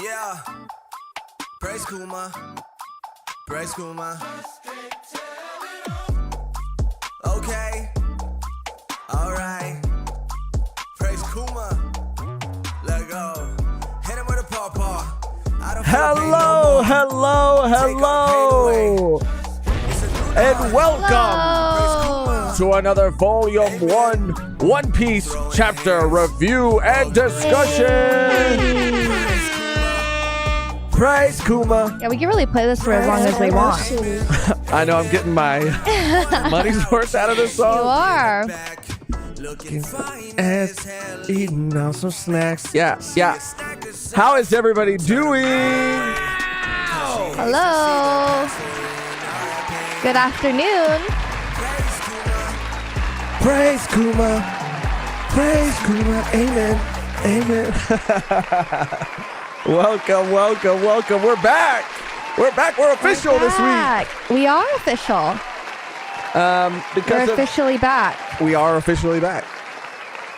Yeah. Praise Kuma. Praise Kuma. Okay. Alright. Praise Kuma. Let go. Hit him with a paw. Hello. And welcome to another Volume 1 One Piece chapter review and discussion. Praise Kuma. Yeah, we can really play this for as long as we want. I know I'm getting my money's worth out of this song. You are. As eating on some snacks. Yeah. How is everybody doing? Hello. Good afternoon. Praise Kuma. Praise Kuma. Amen. Welcome. We're back. We're official this week. We are official. We're officially back. We are officially back.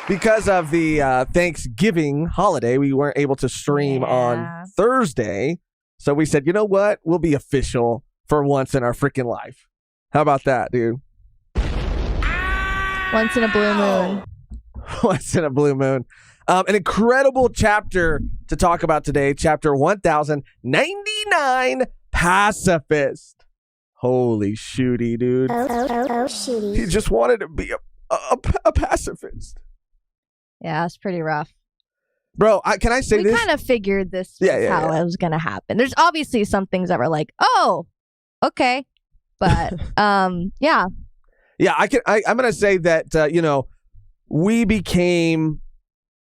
Because of the Thanksgiving holiday, we weren't able to stream on Thursday. So we said, you know what? We'll be official for once in our freaking life. How about that, dude? Once in a blue moon. Once in a blue moon. An incredible chapter to talk about today. Chapter 1099, Pacifist. Holy shooty, dude. Shooty. He just wanted to be a pacifist. Yeah, it's pretty rough. Bro, can I say we this? We kind of figured this was how it was going to happen. There's obviously some things that were like, oh, okay. But, yeah. Yeah, I'm going to say that, we became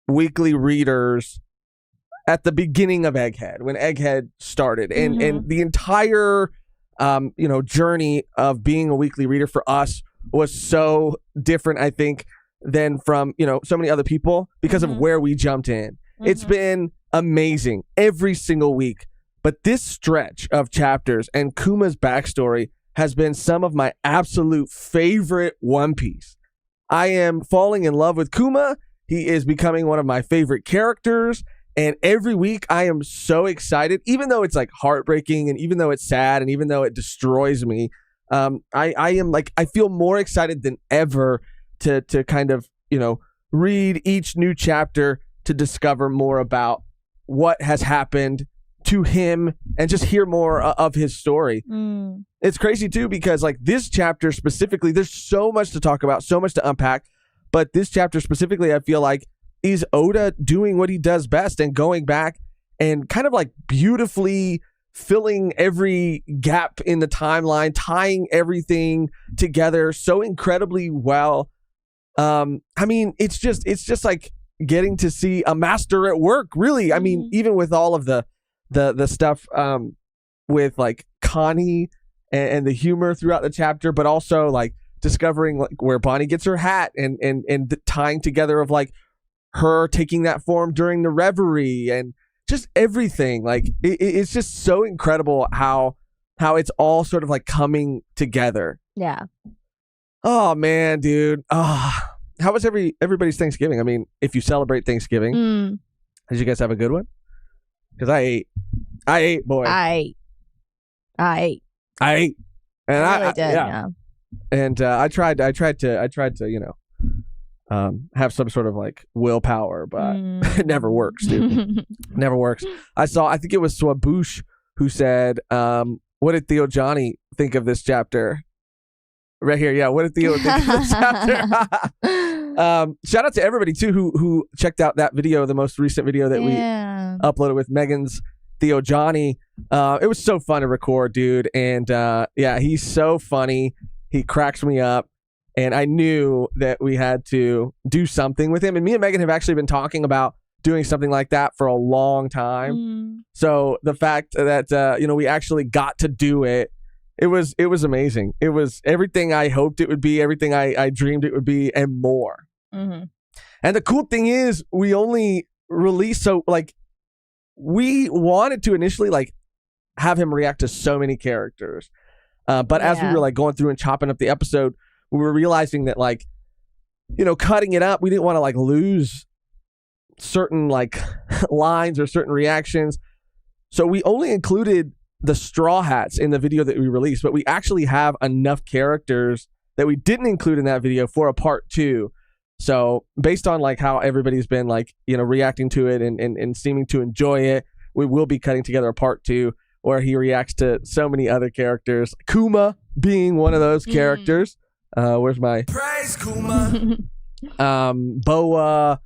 weekly readers at the beginning of Egghead, when Egghead started. And the entire, journey of being a weekly reader for us was so different, I think, than from, so many other people because of where we jumped in. It's been amazing every single week. But this stretch of chapters and Kuma's backstory has been some of my absolute favorite One Piece. I am falling in love with Kuma. He is becoming one of my favorite characters. And every week I am so excited, even though it's like heartbreaking and even though it's sad and even though it destroys me. I feel more excited than ever to kind of, read each new chapter to discover more about what has happened to him and just hear more of his story. It's crazy too, because like this chapter specifically, there's so much to talk about, so much to unpack. But this chapter specifically, I feel like is Oda doing what he does best and going back and kind of like beautifully filling every gap in the timeline, tying everything together so incredibly well. It's just like getting to see a master at work, really. I mean, even with all of the stuff with like Connie and the humor throughout the chapter, but also like discovering like where Bonnie gets her hat and the tying together of like her taking that form during the reverie and just everything. Like it's just so incredible how it's all sort of like coming together. Yeah. Oh man, dude. How was everybody's Thanksgiving? I mean, if you celebrate Thanksgiving, did you guys have a good one? Because I ate, boy. I ate. And I really did, yeah. And I tried to, have some sort of like willpower, but it never works, dude. Never works. I think it was Swaboosh who said, what did Theo Johnny think of this chapter? Right here, yeah. What did Theo think of this chapter? Shout out to everybody too who checked out that video, the most recent video that we uploaded with Mehgan's Theo Johnny. It was so fun to record, dude. And he's so funny. He cracks me up. And I knew that we had to do something with him. And me and Mehgan have actually been talking about doing something like that for a long time. So the fact that we actually got to do it, it was amazing. It was everything I hoped it would be, everything I dreamed it would be, and more. And the cool thing is, we only released, so like we wanted to initially like have him react to so many characters, but as we were like going through and chopping up the episode, we were realizing that like, cutting it up, we didn't want to like lose certain like lines or certain reactions. So we only included the Straw Hats in the video that we released, but we actually have enough characters that we didn't include in that video for a part 2. So based on like how everybody's been like, reacting to it and seeming to enjoy it, we will be cutting together a part 2 where he reacts to so many other characters. Kuma being one of those characters. Where's my Praise Kuma. Boa,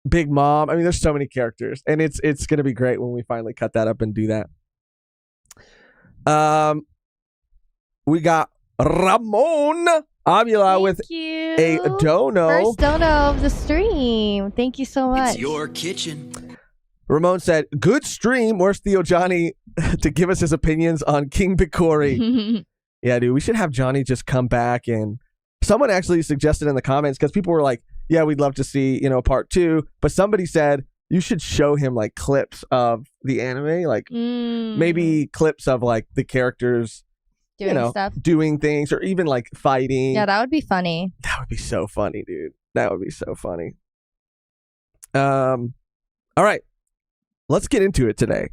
Big Mom. I mean, there's so many characters, and it's gonna be great when we finally cut that up and do that. We got Ramon Avila with a dono. First dono of the stream. Thank you so much. It's your kitchen. Ramon said, "Good stream. Where's Theo Johnny to give us his opinions on King Bikori?" Yeah, dude, we should have Johnny just come back. And someone actually suggested in the comments, because people were like, yeah, we'd love to see, part 2. But somebody said you should show him like clips of the anime, like maybe clips of like the characters doing stuff, doing things, or even like fighting. Yeah, that would be funny. That would be so funny, dude. That would be so funny. All right, let's get into it today.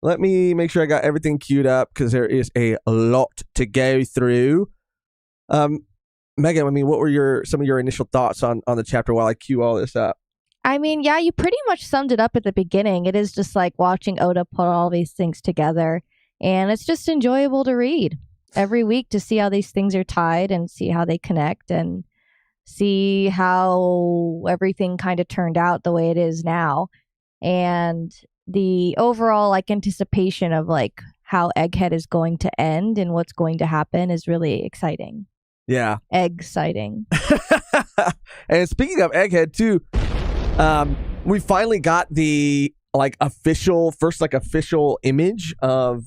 Let me make sure I got everything queued up because there is a lot to go through. Mehgan, I mean, what were some of your initial thoughts on the chapter while I queue all this up? I mean, yeah, you pretty much summed it up at the beginning. It is just like watching Oda put all these things together, and it's just enjoyable to read every week to see how these things are tied and see how they connect and see how everything kind of turned out the way it is now. And the overall like anticipation of like how Egghead is going to end and what's going to happen is really exciting. Yeah. Exciting. And speaking of Egghead too, we finally got the like official image of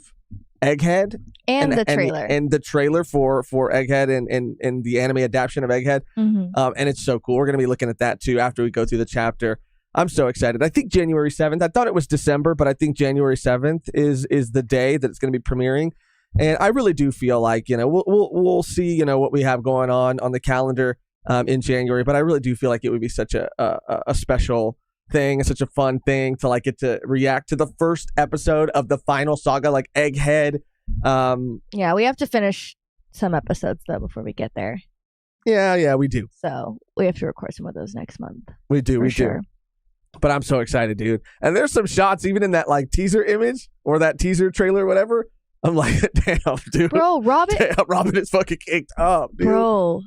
Egghead and the trailer and the trailer for Egghead and the anime adaptation of Egghead. And it's so cool. We're gonna be looking at that too after we go through the chapter. I'm so excited. I think January 7th. I thought it was December, but I think January 7th is the day that it's going to be premiering. And I really do feel like, we'll see, what we have going on the calendar in January. But I really do feel like it would be such a special thing, such a fun thing to like get to react to the first episode of the final saga, like Egghead. Yeah, we have to finish some episodes though before we get there. Yeah, we do. So we have to record some of those next month. We do. But I'm so excited, dude. And there's some shots even in that like teaser image or that teaser trailer, whatever. I'm like, damn, dude. Bro, Robin is fucking caked up, dude. Bro,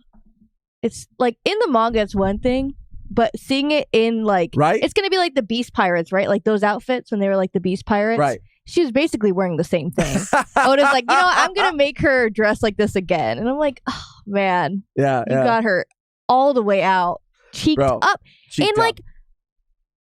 it's like in the manga, it's one thing, but seeing it in like, right? It's going to be like the Beast Pirates, right? Like those outfits when they were like the Beast Pirates. Right. She was basically wearing the same thing. Oda's like, I'm going to make her dress like this again. And I'm like, oh, man. Yeah. You got her all the way out, cheeked up. Cheeked and like, up.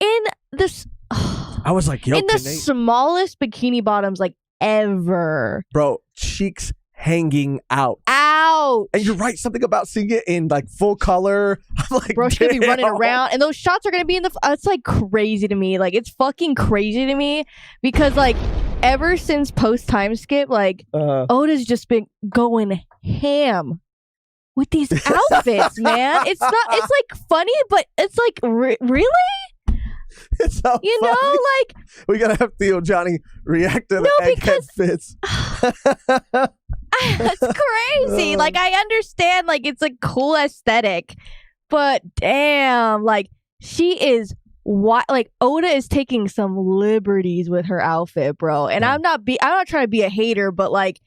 in this, I was like, yo, in the smallest bikini bottoms like ever, bro, cheeks hanging out. Ouch! And you're right, something about seeing it in like full color. I'm like, bro, she's gonna be running around, and those shots are gonna be in the. It's like crazy to me. Like it's fucking crazy to me because like ever since post time skip, like Oda's just been going ham with these outfits, man. It's not. It's like funny, but it's like really. It's so funny. Like we gotta have Theo Johnny react to the Egghead fits. That's crazy. Like I understand, like it's a cool aesthetic, but damn, like she is. Like Oda is taking some liberties with her outfit, bro. And I'm not trying to be a hater, but like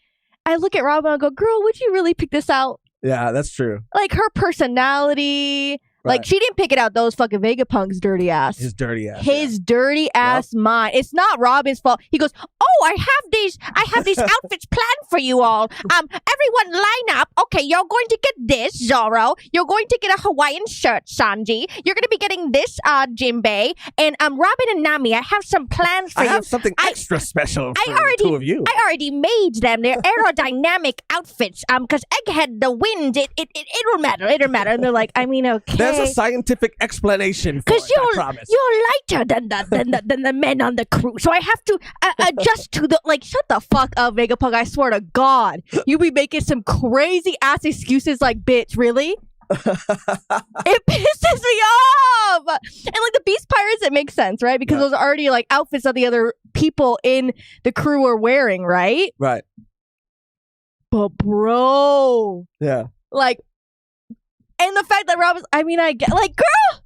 I look at Robin and I go, girl, would you really pick this out? Yeah, that's true. Like her personality. Right. Like she didn't pick it out. Those fucking Vegapunk's dirty ass. His dirty ass. His dirty ass mind. It's not Robin's fault. He goes, "Oh, I have these outfits planned for you all. Everyone line up. Okay, you're going to get this, Zoro. You're going to get a Hawaiian shirt, Sanji. You're going to be getting this, Jinbei. And Robin and Nami, I have some plans for you. I have something extra special for the two of you. I already made them. They're aerodynamic outfits. Because Egghead, the wind, it'll matter. It'll matter." And they're like, I mean, okay. There's a scientific explanation for it, I promise. You're lighter than the men on the crew, so I have to adjust to the like. Shut the fuck up, Vegapunk! I swear to God, you be making some crazy ass excuses. Like, bitch, really? It pisses me off. And like the Beast Pirates, it makes sense, right? Because those are already like outfits that the other people in the crew are wearing, right? Right. But bro, Yeah. like, and the fact that Rob is, I mean, I get like, girl,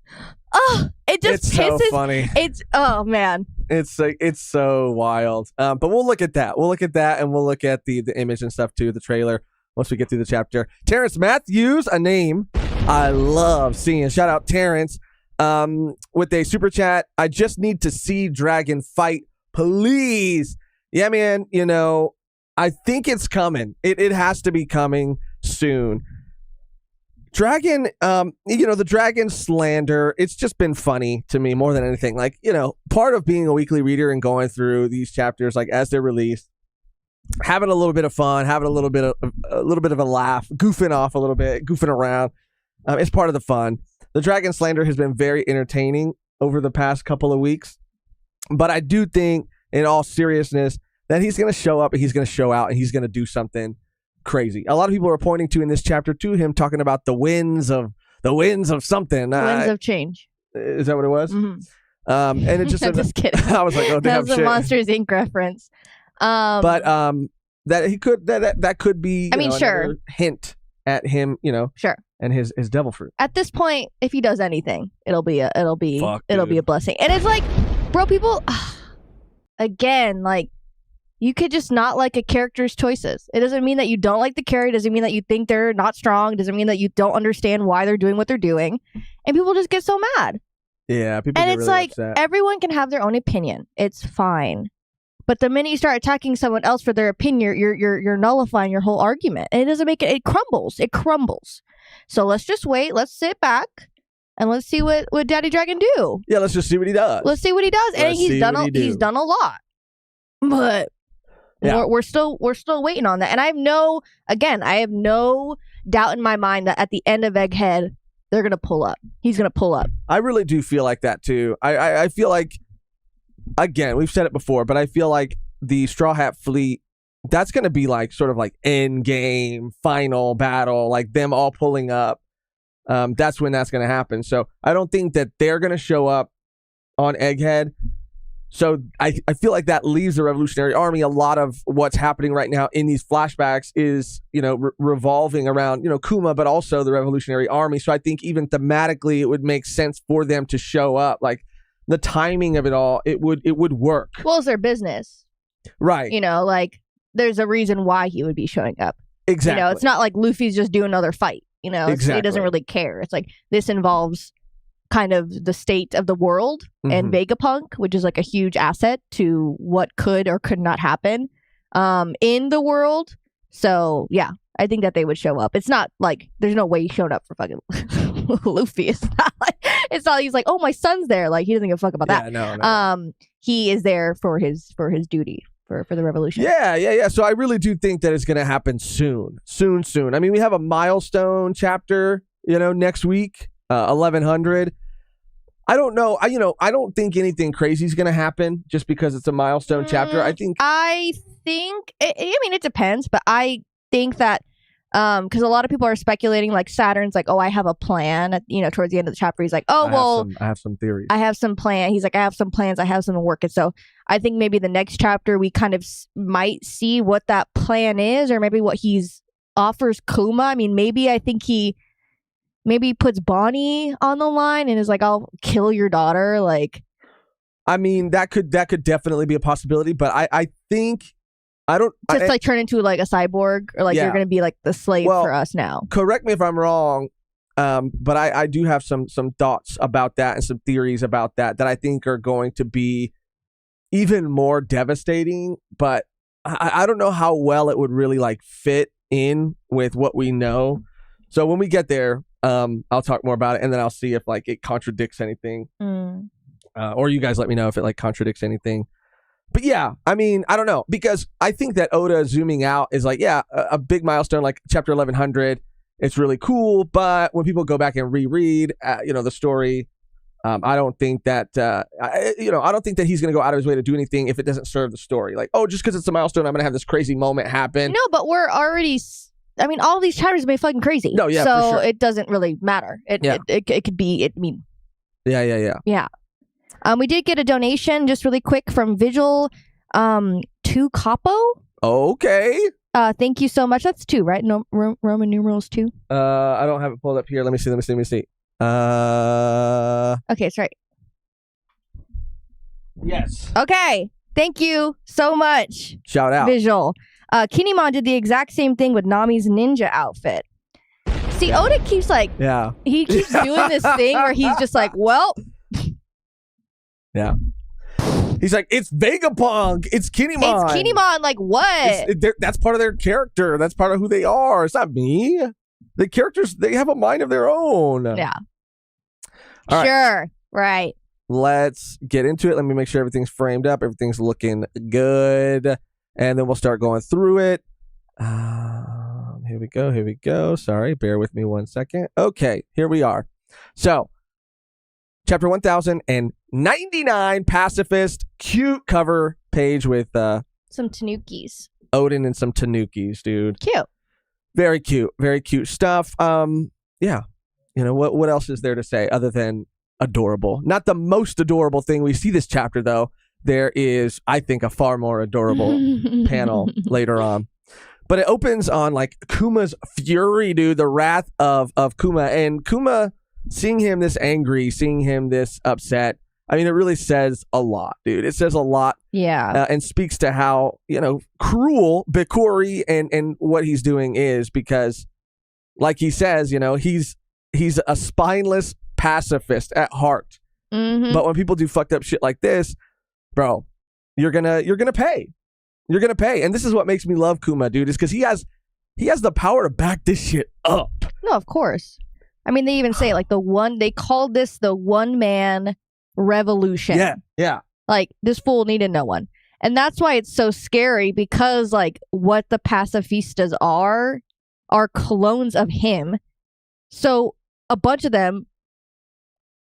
oh, it just It's pisses. so funny. It's, oh man. It's like, it's so wild. But we'll look at that. We'll look at that, and we'll look at the image and stuff too, the trailer, once we get through the chapter. Terrence Matthews, a name I love seeing. Shout out Terrence with a super chat. I just need to see Dragon fight, please. Yeah, man. You know, I think it's coming. It has to be coming soon. Dragon, you know, the Dragon slander, it's just been funny to me more than anything. Like, you know, part of being a weekly reader and going through these chapters, like as they're released, having a little bit of fun, having a little bit of a laugh, goofing off a little bit, goofing around. It's part of the fun. The Dragon slander has been very entertaining over the past couple of weeks. But I do think, in all seriousness, that he's going to show up and he's going to show out and he's going to do something crazy. A lot of people are pointing to in this chapter to him talking about the winds of something. Winds of change. Is that what it was? Mm-hmm. And it just I'm just kidding. I was like, oh damn, that was a Monsters Inc. reference. But that he could that could be. I mean, sure. Another hint at him, you know. Sure. And his devil fruit. At this point, if he does anything, it'll be a dude. blessing. And it's like, bro, people, again, like, you could just not like a character's choices. It doesn't mean that you don't like the character. It doesn't mean that you think they're not strong. It doesn't mean that you don't understand why they're doing what they're doing. And people just get so mad. Yeah, people and get it's really like upset. everyone can have their own opinion. It's fine. But the minute you start attacking someone else for their opinion, you're nullifying your whole argument. And it doesn't make it. It crumbles. It crumbles. So let's just wait. Let's sit back. And let's see what Daddy Dragon do. Yeah, let's just see what he does. Let's see what he does. And he's done a lot. But yeah. we're still waiting on that. And I have no doubt in my mind that at the end of Egghead, they're gonna pull up. He's gonna pull up. I really do feel like that too. I feel like, again, we've said it before, but I feel like the Straw Hat Fleet, that's gonna be like sort of like end game, final battle, like them all pulling up. That's when that's gonna happen. So I don't think that they're gonna show up on Egghead. So I feel like that leaves the Revolutionary Army. A lot of what's happening right now in these flashbacks is, you know, revolving around, you know, Kuma, but also the Revolutionary Army. So I think even thematically, it would make sense for them to show up. Like the timing of it all, it would work. Well, it's their business, right? You know, like there's a reason why he would be showing up. Exactly. You know, it's not like Luffy's just doing another fight. You know, he doesn't really care. It's like this involves kind of the state of the world and Vegapunk, which is like a huge asset to what could or could not happen in the world. So yeah, I think that they would show up. It's not like there's no way he showed up for fucking Luffy. It's not he's like, oh, my son's there. Like he doesn't give a fuck about that. No. He is there for his duty for the revolution. Yeah. So I really do think that it's going to happen soon. I mean, we have a milestone chapter, you know, next week. 1100. I don't know. I don't think anything crazy is going to happen just because it's a milestone chapter. I think it depends, but I think that because a lot of people are speculating, like Saturn's like, oh, I have a plan. You know, towards the end of the chapter, he's like, oh, I have some theories. I have some plan. He's like, I have some plans. I have some work. And so I think maybe the next chapter we kind of might see what that plan is, or maybe what he's offers Kuma. I mean, I think he puts Bonnie on the line and is like, I'll kill your daughter. Like, I mean, that could definitely be a possibility, but I think like turn into like a cyborg, or like you're going to be like the slave for us now. Correct me if I'm wrong, but I do have some thoughts about that and some theories about that I think are going to be even more devastating, but I don't know how well it would really like fit in with what we know. So when we get there, I'll talk more about it, and then I'll see if like it contradicts anything, or you guys let me know if it like contradicts anything. But yeah, I mean, I don't know, because I think that Oda zooming out is like, yeah, a big milestone, like chapter 1100. It's really cool, but when people go back and reread, the story, I don't think that I don't think that he's going to go out of his way to do anything if it doesn't serve the story. Like, oh, just because it's a milestone, I'm going to have this crazy moment happen. No, but we're already I mean, all these chapters have been fucking crazy. No, yeah, so for sure. it doesn't really matter. It could be. I mean, Yeah. we did get a donation just really quick from Vigil, 2 Capo. Okay. Thank you so much. That's 2, right? No, Roman numerals 2. I don't have it pulled up here. Let me see. Okay, it's right. Yes. Okay. Thank you so much. Shout out. Visual. Kinemon did the exact same thing with Nami's ninja outfit. See, Oda keeps he keeps doing this thing where he's just like, well. Yeah. He's like, it's Vegapunk. It's Kinemon. It's Kinemon. Like, what? That's part of their character. That's part of who they are. It's not me. The characters, they have a mind of their own. Yeah. All sure. Right. Let's get into it. Let me make sure everything's framed up. Everything's looking good. And then we'll start going through it. Here we go. Sorry, bear with me 1 second. Okay, here we are. So, chapter 1099, Pacifist, cute cover page with some Tanukis. Odin and some Tanukis, dude. Cute. Very cute stuff. Yeah. You know, what else is there to say other than adorable? Not the most adorable thing we see this chapter, though. There is, I think, a far more adorable panel later on. But it opens on like Kuma's fury, dude, the wrath of Kuma. And Kuma, seeing him this angry, seeing him this upset, I mean, it really says a lot, dude. It says a lot. Yeah. And speaks to how, cruel Bikuri and what he's doing is, because like he says, he's a spineless pacifist at heart. Mm-hmm. But when people do fucked up shit like this, bro, you're gonna pay. You're gonna pay. And this is what makes me love Kuma, dude, is because he has the power to back this shit up. No, of course. I mean, they even say they called this the one man revolution. Yeah. Like, this fool needed no one. And that's why it's so scary, because like what the pacifistas are clones of him. So a bunch of them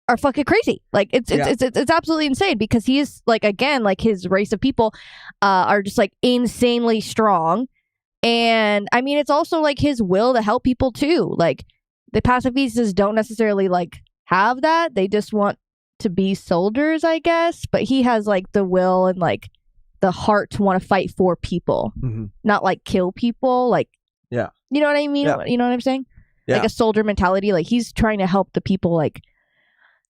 are fucking crazy. Like it's absolutely insane, because he is like, again, like his race of people are just like insanely strong. And I mean, it's also like his will to help people too. Like the pacifistas don't necessarily like have that. They just want to be soldiers, I guess. But he has like the will and like the heart to want to fight for people, not like kill people. Like, yeah, you know what I mean? Yeah. You know what I'm saying? Yeah. Like a soldier mentality. Like he's trying to help the people. Like,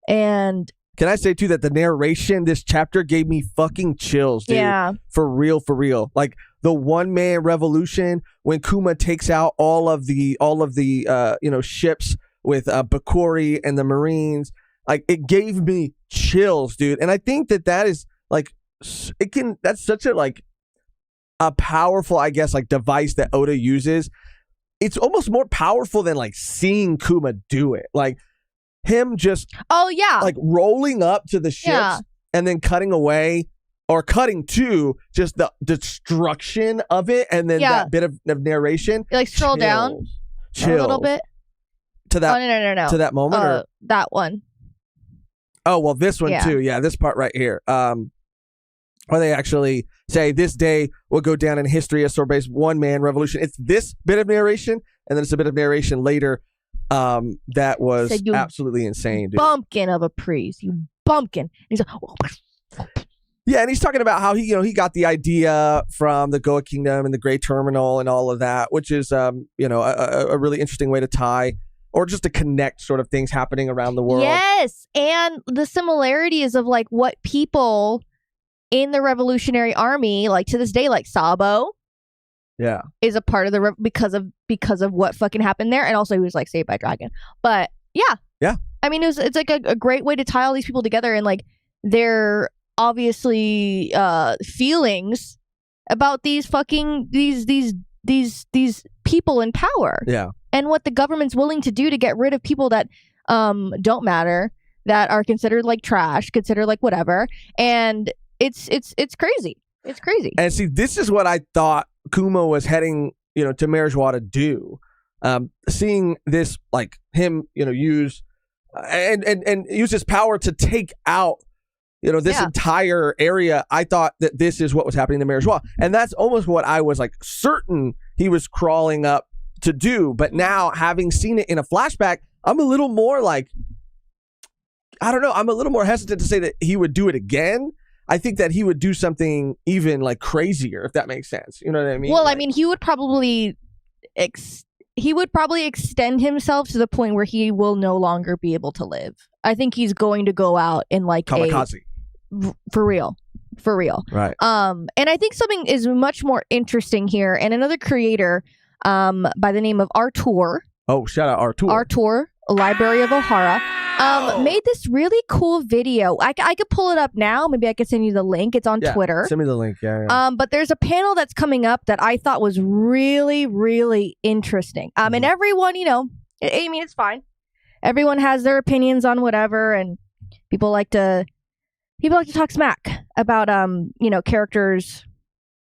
and can I say too that the narration this chapter gave me fucking chills, dude? Yeah, for real. Like the one man revolution when Kuma takes out all of the ships with Bikuri and the Marines. Like it gave me chills, dude. And I think that is like that's such a powerful, I guess, like device that Oda uses. It's almost more powerful than like seeing Kuma do it. Like him just like rolling up to the ships and then cutting away or cutting to just the destruction of it, and then that bit of narration. You like scroll down a little bit to that. No. To that moment, or that one. Oh well, this one too. Yeah, this part right here. Where they actually say this day will go down in history as Sorbe's one-man revolution. It's this bit of narration, and then it's a bit of narration later. That was absolutely insane, dude. Bumpkin of a priest, you bumpkin. And he's like, yeah, and he's talking about how he got the idea from the Goa Kingdom and the Great Terminal and all of that, which is a really interesting way to tie or just to connect sort of things happening around the world. Yes, and the similarities of like what people in the Revolutionary Army, like to this day, like Sabo, is a part of the because of what fucking happened there, and also he was like saved by dragon. But yeah. I mean, it's like a great way to tie all these people together and like their obviously feelings about these fucking these people in power. Yeah. And what the government's willing to do to get rid of people that don't matter, that are considered like trash, considered like whatever. And it's crazy. It's crazy. And see, this is what I thought Kuma was heading, to Marajwa to do. Seeing this, like him, use and use his power to take out, this entire area. I thought that this is what was happening to Marajwa. And that's almost what I was like certain he was crawling up to do. But now, having seen it in a flashback, I'm a little more like, I don't know. I'm a little more hesitant to say that he would do it again. I think that he would do something even like crazier, if that makes sense. You know what I mean? Well, like, I mean, he would probably extend himself to the point where he will no longer be able to live. I think he's going to go out in like kamikaze. For real. Right. And I think something is much more interesting here. And another creator by the name of Artur. Oh, shout out Artur. Artur, Library of Ohara, made this really cool video. I could pull it up now. Maybe I could send you the link. It's on Twitter. Send me the link. Yeah. But there's a panel that's coming up that I thought was really, really interesting. And everyone, you know, I mean, it's fine. Everyone has their opinions on whatever, and people like to talk smack about you know, characters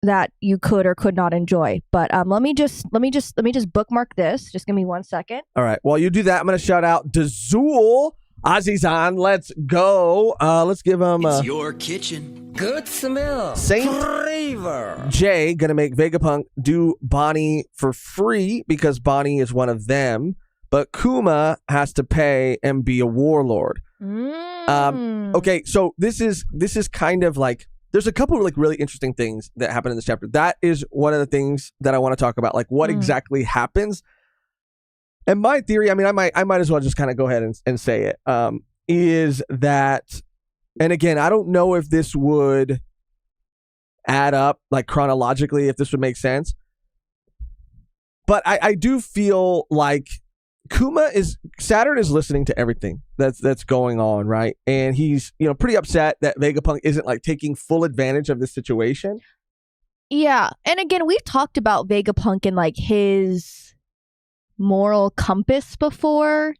that you could or could not enjoy. But let me just bookmark this. Just give me 1 second. All right. While you do that, I'm going to shout out Dazul Azizan. Let's go. Let's give him It's your kitchen. Good smell. Saint Flavor. Jay gonna make Vegapunk do Bonnie for free because Bonnie is one of them, but Kuma has to pay and be a warlord. Okay, so this is kind of like, there's a couple of like really interesting things that happen in this chapter. That is one of the things that I want to talk about, like what exactly happens. And my theory, I mean, I might as well just kind of go ahead and say it, is that, and again, I don't know if this would add up like chronologically, if this would make sense, but I do feel like Saturn is listening to everything that's going on, right? And he's, you know, pretty upset that Vegapunk isn't like taking full advantage of this situation. Yeah. And again, we've talked about Vegapunk and like his moral compass before.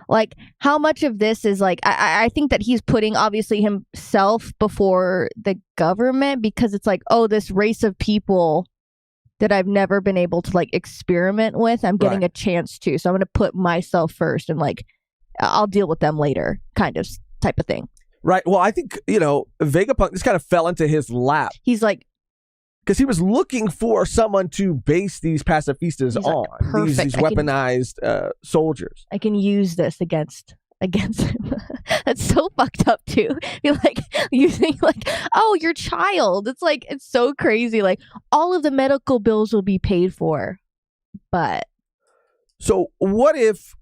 Like how much of this is like, I think that he's putting obviously himself before the government, because it's like, oh, this race of people that I've never been able to like experiment with, I'm getting a chance to. So I'm going to put myself first and like, I'll deal with them later, kind of type of thing. Right. Well, I think, you know, Vegapunk just kind of fell into his lap. He's like, because he was looking for someone to base these pacifistas on, like, these weaponized soldiers. I can use this against him. That's so fucked up too. You're like using like, oh, your child. It's like, it's so crazy. Like all of the medical bills will be paid for, but so what if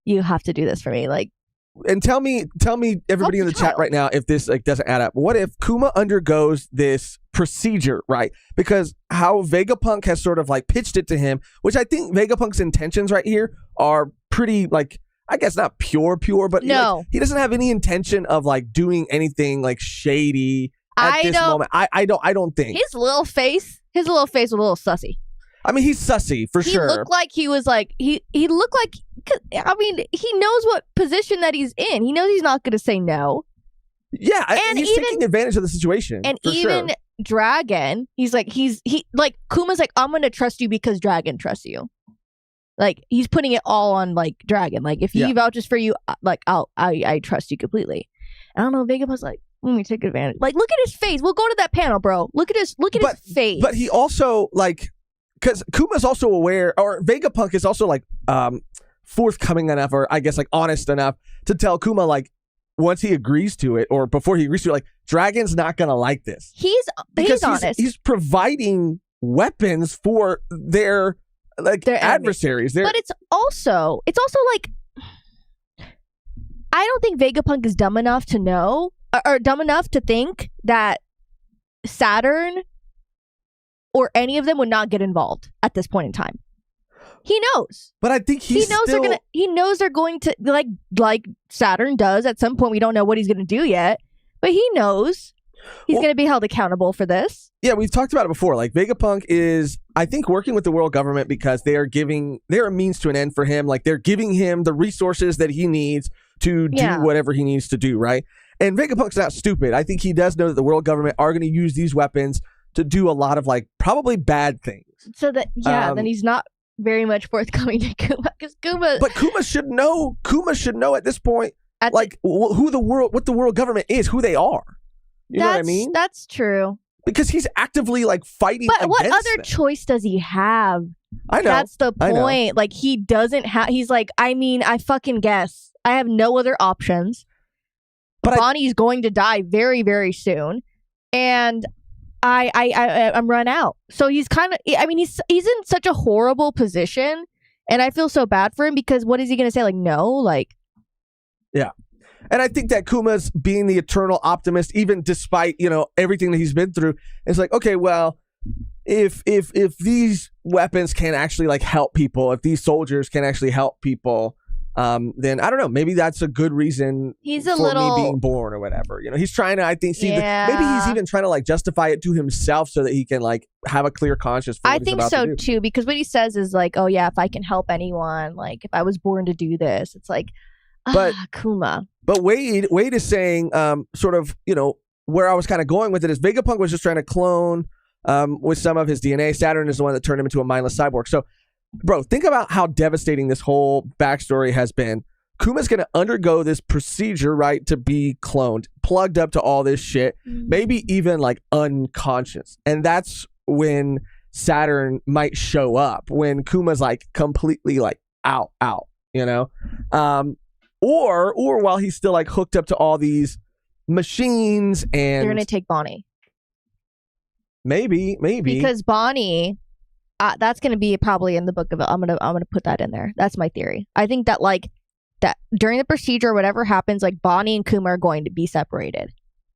you have to do this for me? Like, and tell me everybody in the chat right now if this like doesn't add up. What if Kuma undergoes this procedure, right? Because how Vegapunk has sort of like pitched it to him, which I think Vegapunk's intentions right here are pretty like, I guess not pure, but no, like, he doesn't have any intention of like doing anything like shady at this moment. I don't think his little face was a little sussy. I mean, he's sussy for sure. He looked like he was like he looked like, I mean, he knows what position that he's in. He knows he's not going to say no. Yeah, and he's taking advantage of the situation. And even sure. Dragon, he's like Kuma's like, I'm going to trust you because Dragon trusts you. Like he's putting it all on like Dragon. Like if he vouches for you, like I trust you completely. I don't know. Vegapunk's like, let me take advantage. Like look at his face. We'll go to that panel, bro. Look at his face. But he also like, because Kuma's also aware, or Vegapunk is also like forthcoming enough, or I guess like honest enough to tell Kuma like once he agrees to it, or before he agrees to it, like Dragon's not gonna like this. He's honest. He's providing weapons for their adversaries. But it's also like, I don't think Vegapunk is dumb enough to know, or dumb enough to think that Saturn or any of them would not get involved at this point in time. He knows. But I think he knows they're going to like Saturn does at some point. We don't know what he's going to do yet, but he knows he's going to be held accountable for this. Yeah, we've talked about it before. Like Vegapunk is, I think, working with the world government because they're a means to an end for him. Like they're giving him the resources that he needs to do whatever he needs to do, right? And Vegapunk's not stupid. I think he does know that the world government are going to use these weapons to do a lot of like probably bad things. So that then he's not very much forthcoming to Kuma, because But Kuma should know. Kuma should know at this point, what the world government is, who they are. You know what I mean? That's true. because he's actively like fighting. But what against other them. choice does he have? I know. That's the I know. point. Like, he doesn't have. He's like, I mean, I fucking guess. I have no other options. But Bonnie's going to die very, very soon, and I'm run out. So he's kind of. I mean, he's in such a horrible position, and I feel so bad for him because what is he going to say? Like, no, like. Yeah. And I think that Kuma's being the eternal optimist, even despite, you know, everything that he's been through. It's like, okay, well, if these weapons can actually like help people, if these soldiers can actually help people, then I don't know, maybe that's a good reason He's a for little me being born or whatever. You know, he's trying to, I think, see Yeah. maybe he's even trying to like justify it to himself so that he can like have a clear conscience for what I he's think about so to do. too, because what he says is like, oh yeah, if I can help anyone, like if I was born to do this, it's like, But- Kuma. But Wade is saying, sort of, you know, where I was kind of going with it is Vegapunk was just trying to clone with some of his DNA. Saturn is the one that turned him into a mindless cyborg. So, bro, think about how devastating this whole backstory has been. Kuma's going to undergo this procedure, right, to be cloned, plugged up to all this shit, maybe even like unconscious. And that's when Saturn might show up, when Kuma's like completely like out, you know? Or while he's still like hooked up to all these machines and They're gonna take Bonnie maybe because Bonnie, that's gonna be probably in the book of it. I'm gonna put that in there. That's my theory. I think that like that during the procedure, whatever happens, like Bonnie and Kuma are going to be separated.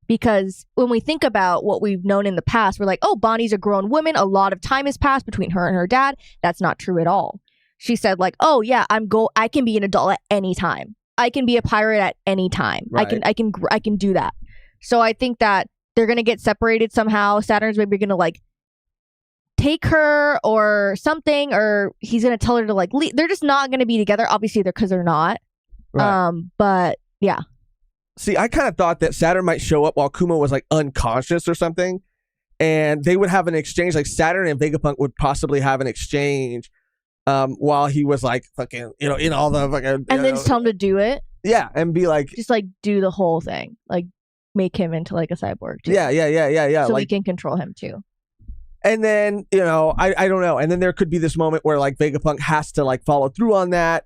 Because when we think about what we've known in the past, we're like, oh, Bonnie's a grown woman. A lot of time has passed between her and her dad. That's not true at all. She said like, oh yeah, I can be an adult at any time. I can be a pirate at any time. Right. I can do that. So I think that they're gonna get separated somehow. Saturn's maybe gonna like take her or something, or he's gonna tell her to like leave. They're just not gonna be together. Obviously, because they're not. Right. But yeah. See, I kind of thought that Saturn might show up while Kuma was like unconscious or something, and they would have an exchange. Like Saturn and Vegapunk would possibly have an exchange while he was like fucking, you know, in all the fucking. And then just tell him to do it. Yeah, and be like, Just like do the whole thing. Like make him into like a cyborg too. yeah. So we Like, can control him too. and then, you know, I don't know. And then there could be this moment where like Vegapunk has to like follow through on that.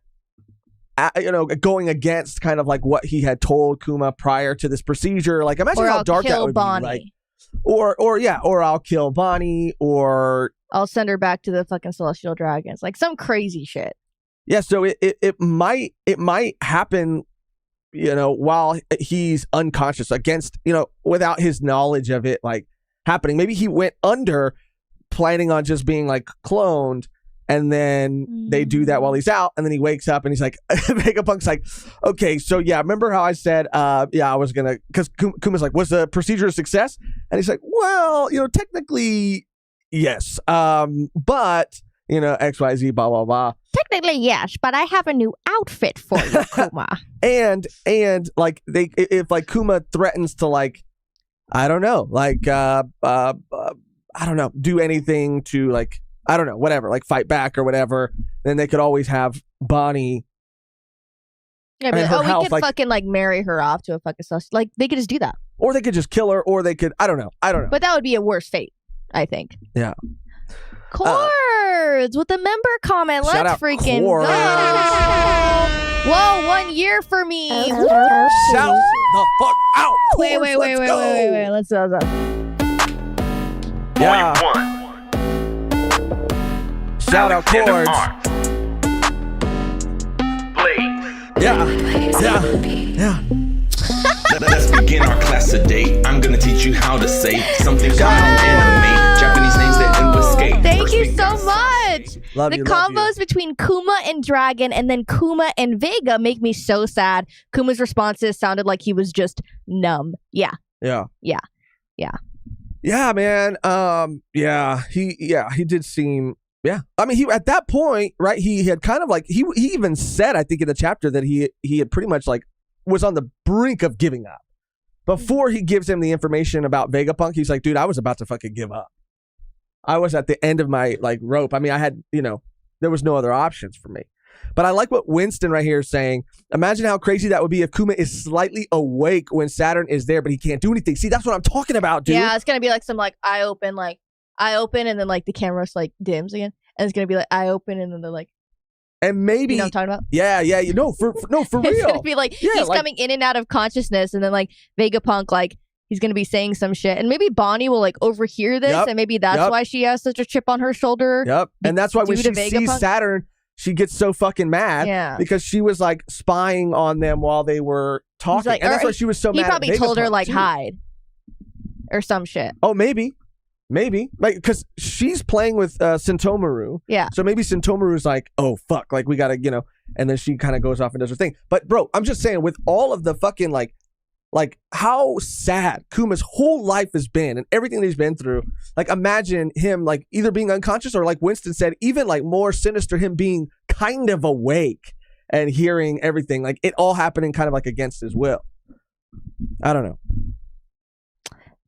You know, going against kind of like what he had told Kuma prior to this procedure. Like, imagine Or how I'll dark that kill would Bonnie. be. Like, or I'll kill Bonnie, or I'll send her back to the fucking celestial dragons. Like some crazy shit. yeah. So it might happen, you know, while he's unconscious, against, you know, without his knowledge of it like happening. Maybe he went under, planning on just being like cloned. And then they do that while he's out, and then he wakes up and he's like, Vegapunk's like, okay, so yeah, remember how I said, yeah, I was gonna, because Kuma's like, was the procedure a success? And he's like, well, you know, technically, yes, but, you know, XYZ, blah, blah, blah. Technically, yes, but I have a new outfit for you, Kuma. And like if like Kuma threatens to like, I don't know, like, I don't know, do anything to like, I don't know, whatever, like fight back or whatever, then they could always have Bonnie. Yeah, And but her we health, could like- fucking like marry her off to a fucking celestial. Like they could just do that. Or they could just kill her, or they could, I don't know. But that would be a worse fate, I think. Yeah. Chords with the member comment. Shout Let's out freaking Chords. go. Whoa, 1 year for me. Shout the fuck out. Wait. Chords, let's go. Let's go. Yeah. Shout out Chords. Yeah. Let's begin our class today. I'm gonna teach you how to say something from anime. Japanese names that end with skate. Thank First you we so got much. Love The you, love you. combos between Kuma and Dragon and then Kuma and Vega make me so sad. Kuma's responses sounded like he was just numb. Yeah. Yeah. Yeah. Yeah, man. He did seem. Yeah, I mean, he at that point, right? He had kind of like he even said, I think in the chapter, that he had pretty much like was on the brink of giving up. Before he gives him the information about Vegapunk, he's like, dude, I was about to fucking give up. I was at the end of my like rope. I mean, I had, you know, there was no other options for me. But I like what Winston right here is saying. Imagine how crazy that would be if Kuma is slightly awake when Saturn is there, but he can't do anything. See, that's what I'm talking about, dude. Yeah, it's gonna be like some like eye open, and then like the camera like dims again, and it's gonna be like eye open, and then they're like, and maybe you know what I'm talking about? Yeah, you know, for real. It's gonna be like he's coming in and out of consciousness, and then like Vegapunk like he's gonna be saying some shit, and maybe Bonnie will like overhear this, and maybe that's why she has such a chip on her shoulder. Yep, and that's why when she sees Saturn, she gets so fucking mad because she was like spying on them while they were talking, and that's why she was so mad. He probably told her like too. hide or some shit. Oh, maybe, like because she's playing with Sentomaru. Yeah. So maybe Sentomaru's like, oh fuck, like we gotta, you know, and then she kind of goes off and does her thing. But bro, I'm just saying, with all of the fucking like how sad Kuma's whole life has been and everything that he's been through. Like imagine him like either being unconscious or like Winston said, even like more sinister, him being kind of awake and hearing everything, like it all happening kind of like against his will. I don't know.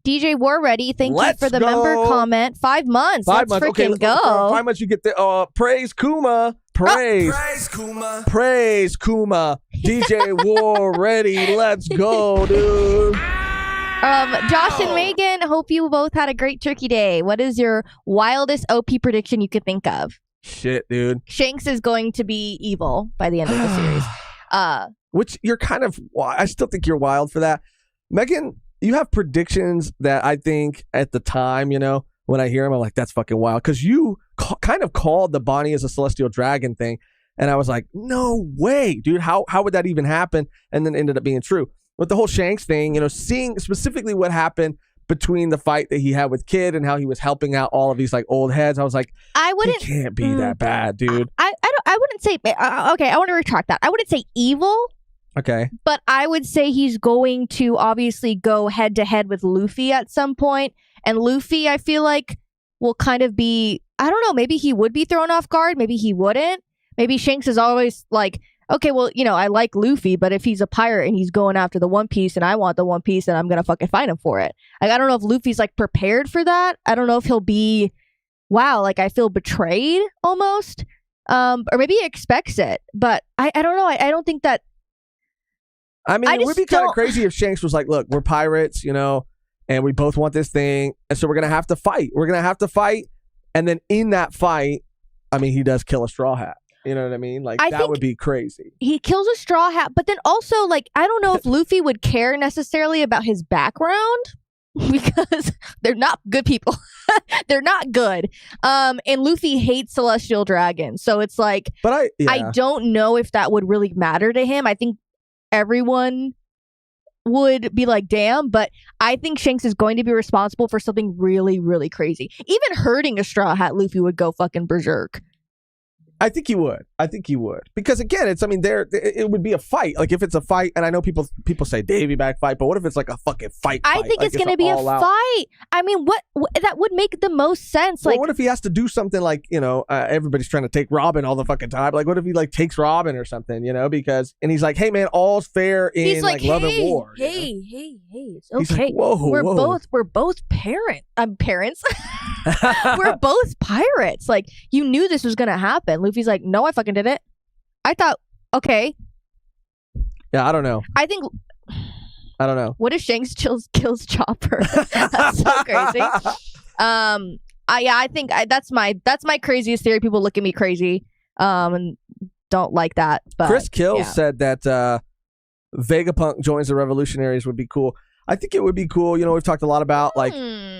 DJ War Ready, thank you for the member comment. 5 months. Let's freaking go. 5 months, you get the praise Kuma. Praise Kuma. Praise Kuma. DJ War Ready. Let's go, dude. Josh and Megan, hope you both had a great turkey day. What is your wildest OP prediction you could think of? Shit, dude. Shanks is going to be evil by the end of the series. Which you're kind of, I still think you're wild for that. Megan, you have predictions that I think at the time, you know, when I hear them, I'm like, that's fucking wild. Because you kind of called the Bonnie as a celestial dragon thing. And I was like, no way, dude. How would that even happen? And then ended up being true. With the whole Shanks thing, you know, seeing specifically what happened between the fight that he had with Kid and how he was helping out all of these like old heads, I was like, he can't be that bad, dude. I wouldn't say, okay, I want to retract that. I wouldn't say evil. Okay. But I would say he's going to obviously go head to head with Luffy at some point. And Luffy, I feel like, will kind of be, I don't know, maybe he would be thrown off guard. Maybe he wouldn't. Maybe Shanks is always like, okay, well, you know, I like Luffy, but if he's a pirate and he's going after the One Piece and I want the One Piece, then I'm going to fucking fight him for it. Like, I don't know if Luffy's like prepared for that. I don't know if he'll be, wow, like I feel betrayed almost. Or maybe he expects it. But I don't know. I don't think that. I mean, it would be kind of crazy if Shanks was like, look, we're pirates, you know, and we both want this thing. And so we're going to have to fight. We're going to have to fight. And then in that fight, I mean, he does kill a Straw Hat. You know what I mean? Like, that would be crazy. He kills a Straw Hat. But then also, like, I don't know if Luffy would care necessarily about his background because they're not good people. They're not good. And Luffy hates celestial dragons. So it's like, I don't know if that would really matter to him. I think everyone would be like, damn, but I think Shanks is going to be responsible for something really, really crazy. Even hurting a Straw Hat, Luffy would go fucking berserk. I think he would. Because again, it would be a fight. Like if it's a fight, and I know people say Davy back fight, but what if it's like a fucking fight? I think like it's going to be a fight. I mean, what that would make the most sense. Well, like, what if he has to do something like, you know, everybody's trying to take Robin all the fucking time. Like, what if he like takes Robin or something, you know? And he's like, hey man, all's fair in like love and war. Hey, it's okay. He's like, whoa, we're both parents. We're both pirates. Like, you knew this was gonna happen. Luffy's like, no, I fucking did it. I thought, okay. Yeah, I don't know. I don't know. What if Shanks kills Chopper? That's so crazy. I think that's my craziest theory. People look at me crazy, and don't like that. But Chris Kills said that Vegapunk joins the Revolutionaries would be cool. I think it would be cool. You know, we've talked a lot about like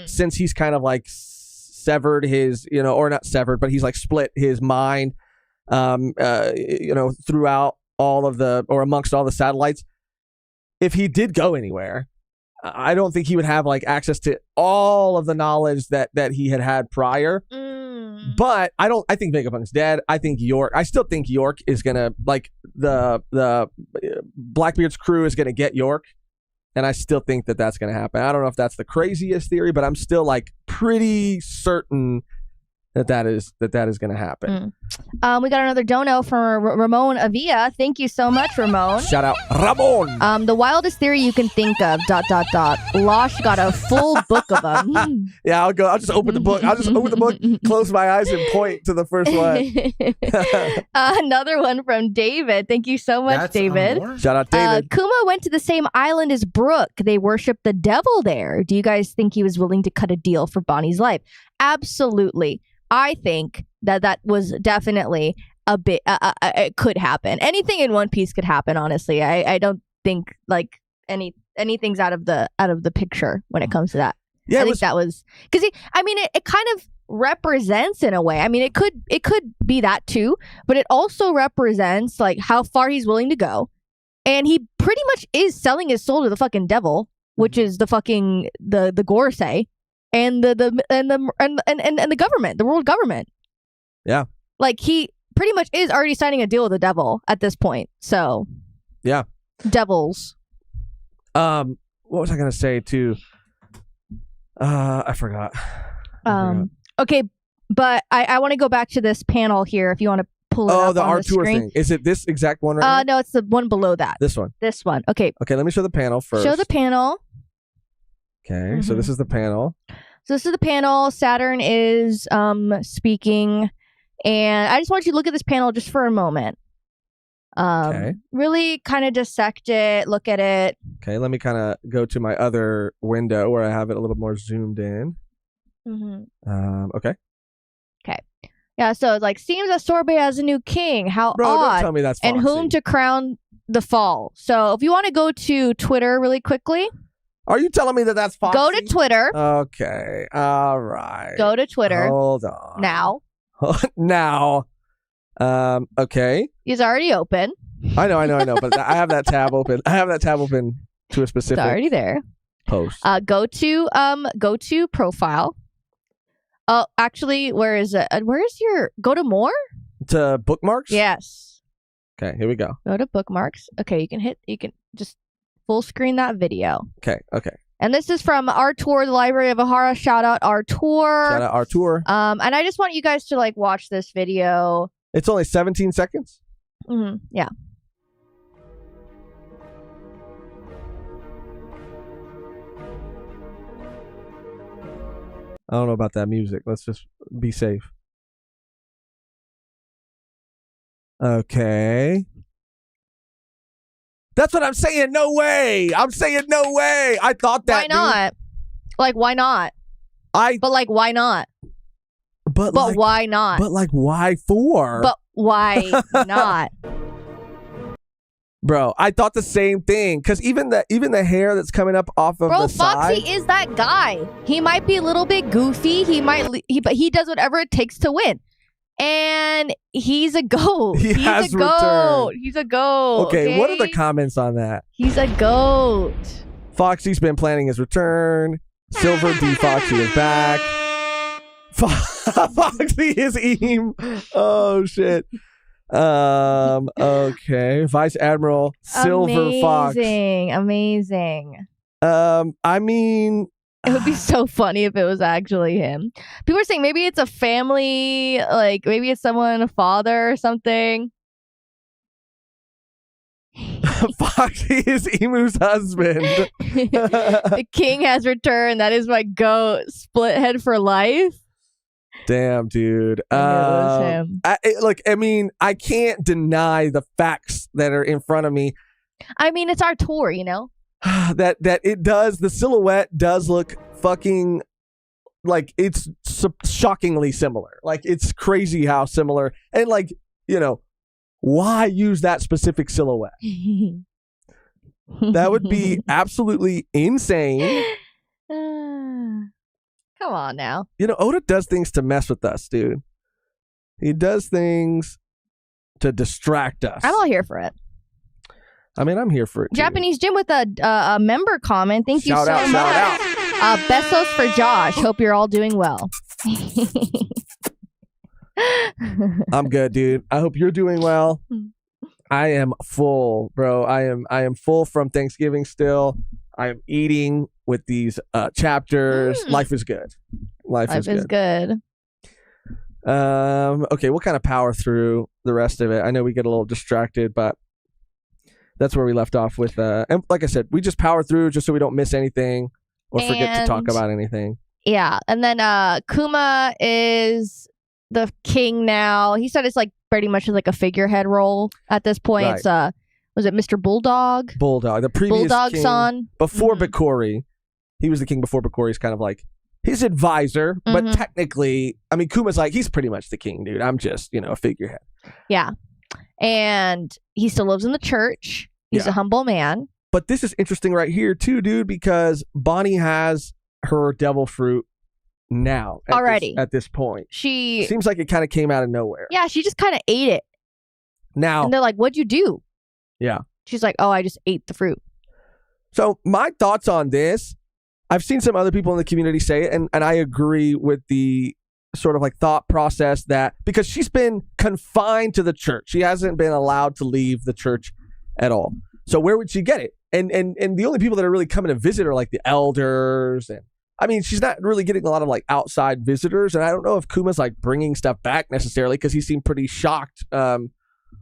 since he's kind of like severed his, you know, or not severed, but he's like split his mind, you know, throughout all of or amongst all the satellites. If he did go anywhere, I don't think he would have like access to all of the knowledge that he had prior. But I think Vegapunk's dead. I still think York is gonna, like, the Blackbeard's crew is gonna get York. And I still think that that's going to happen. I don't know if that's the craziest theory, but I'm still like pretty certain that is going to happen. We got another dono from Ramon Avia. Thank you so much, Ramon. Shout out Ramon. The wildest theory you can think of. ... Losh got a full book of them. Yeah, I'll just open the book. I'll just open the book, close my eyes, and point to the first one. Another one from David. Thank you so much, David. Shout out David. Kuma went to the same island as Brooke. They worship the devil there. Do you guys think he was willing to cut a deal for Bonnie's life? Absolutely. I think that was definitely a bit. It could happen. Anything in One Piece could happen. Honestly, I don't think like anything's out of the picture when it comes to that. Yeah, I think that was because it kind of represents in a way. I mean, it could be that too, but it also represents like how far he's willing to go, and he pretty much is selling his soul to the fucking devil, which is the fucking the Gorosei. And the government, the world government. Yeah. Like he pretty much is already signing a deal with the devil at this point. So yeah. Devils. What was I gonna say too? I forgot. Okay, but I want to go back to this panel here if you want to pull it up the on art the tour screen. thing. Is it this exact one right here? No, it's the one below that. This one. This one. Okay. Okay, let me show the panel first. Show the panel. Okay, so this is the panel. So this is the panel. Saturn is speaking, and I just want you to look at this panel just for a moment. Okay. Really kind of dissect it, look at it. Okay, let me kind of go to my other window where I have it a little more zoomed in. Okay. Okay. Yeah, so it's like, seems that Sorbet has a new king. How Bro, odd. don't tell me that's Foxy. And whom to crown the fall. So if you want to go to Twitter really quickly. Are you telling me that that's Foxy? Go to Twitter. Okay. All right. Go to Twitter. Hold on. Now. Now. Okay. He's already open. I know, but I have that tab open. I have that tab open to a specific It's already there. post. Go to profile. Oh, actually, where is it? Where's your go to more? To bookmarks? Yes. Okay, here we go. Go to bookmarks. Okay, you can just full screen that video. Okay. And this is from our tour, the Library of Ahara. Shout out our tour. Shout out our tour. And I just want you guys to like watch this video. It's only 17 seconds. Yeah. I don't know about that music. Let's just be safe. Okay. That's what I'm saying. No way. I'm saying no way. I thought that. Why not? Like, why not? But like, why not? But like, why not? But like, why for? But why not? Bro, I thought the same thing. Because even the hair that's coming up off of the Foxy side. is that guy. He might be a little bit goofy. But he does whatever it takes to win. And he's a goat. He's a goat. He's a goat. Okay, what are the comments on that? He's a goat. Foxy's been planning his return. Silver D Foxy is back. Foxy is Eam. Oh shit. Okay. Vice Admiral Silver Fox. Amazing. I mean, it would be so funny if it was actually him. People are saying maybe it's a family, like maybe it's someone, a father or something. Foxy is Emu's husband. The king has returned. That is my goat. Split head for life. Damn, dude. I knew it was him. Look, I mean, I can't deny the facts that are in front of me. I mean, it's our tour, you know? that it does. The silhouette does look fucking like it's shockingly similar. Like, it's crazy how similar. And, like, you know, why use that specific silhouette? That would be absolutely insane. Come on now. You know, Oda does things to mess with us, dude. He does things to distract us. I'm all here for it. I mean, I'm here for it too. Japanese Jim with a member comment. Thank you so much. Shout out. Besos for Josh. Hope you're all doing well. I'm good, dude. I hope you're doing well. I am full, bro. I am full from Thanksgiving still. I am eating with these chapters. Life is good. Life is good. Okay, we'll kind of power through the rest of it. I know we get a little distracted, but that's where we left off with. And like I said, we just power through just so we don't miss anything or forget to talk about anything. Yeah, and then Kuma is the king now. He said it's like pretty much like a figurehead role at this point. Right. It's was it Mr. Bulldog? Bulldog, the previous Bulldog king son before Bakori. He was the king before Bakori. He's kind of like his advisor, but technically, I mean, Kuma's like, he's pretty much the king, dude. I'm just, a figurehead. Yeah. And he still lives in the church. He's a humble man. But this is interesting right here, too, dude, because Bonnie has her devil fruit now. Already. At this point. She seems like it kind of came out of nowhere. Yeah, she just kind of ate it. Now. And they're like, what'd you do? Yeah. She's like, oh, I just ate the fruit. So my thoughts on this, I've seen some other people in the community say it, and I agree with the sort of like thought process that because she's been confined to the church. She hasn't been allowed to leave the church at all. So where would she get it? And the only people that are really coming to visit are like the elders. And I mean, she's not really getting a lot of like outside visitors. And I don't know if Kuma's like bringing stuff back necessarily because he seemed pretty shocked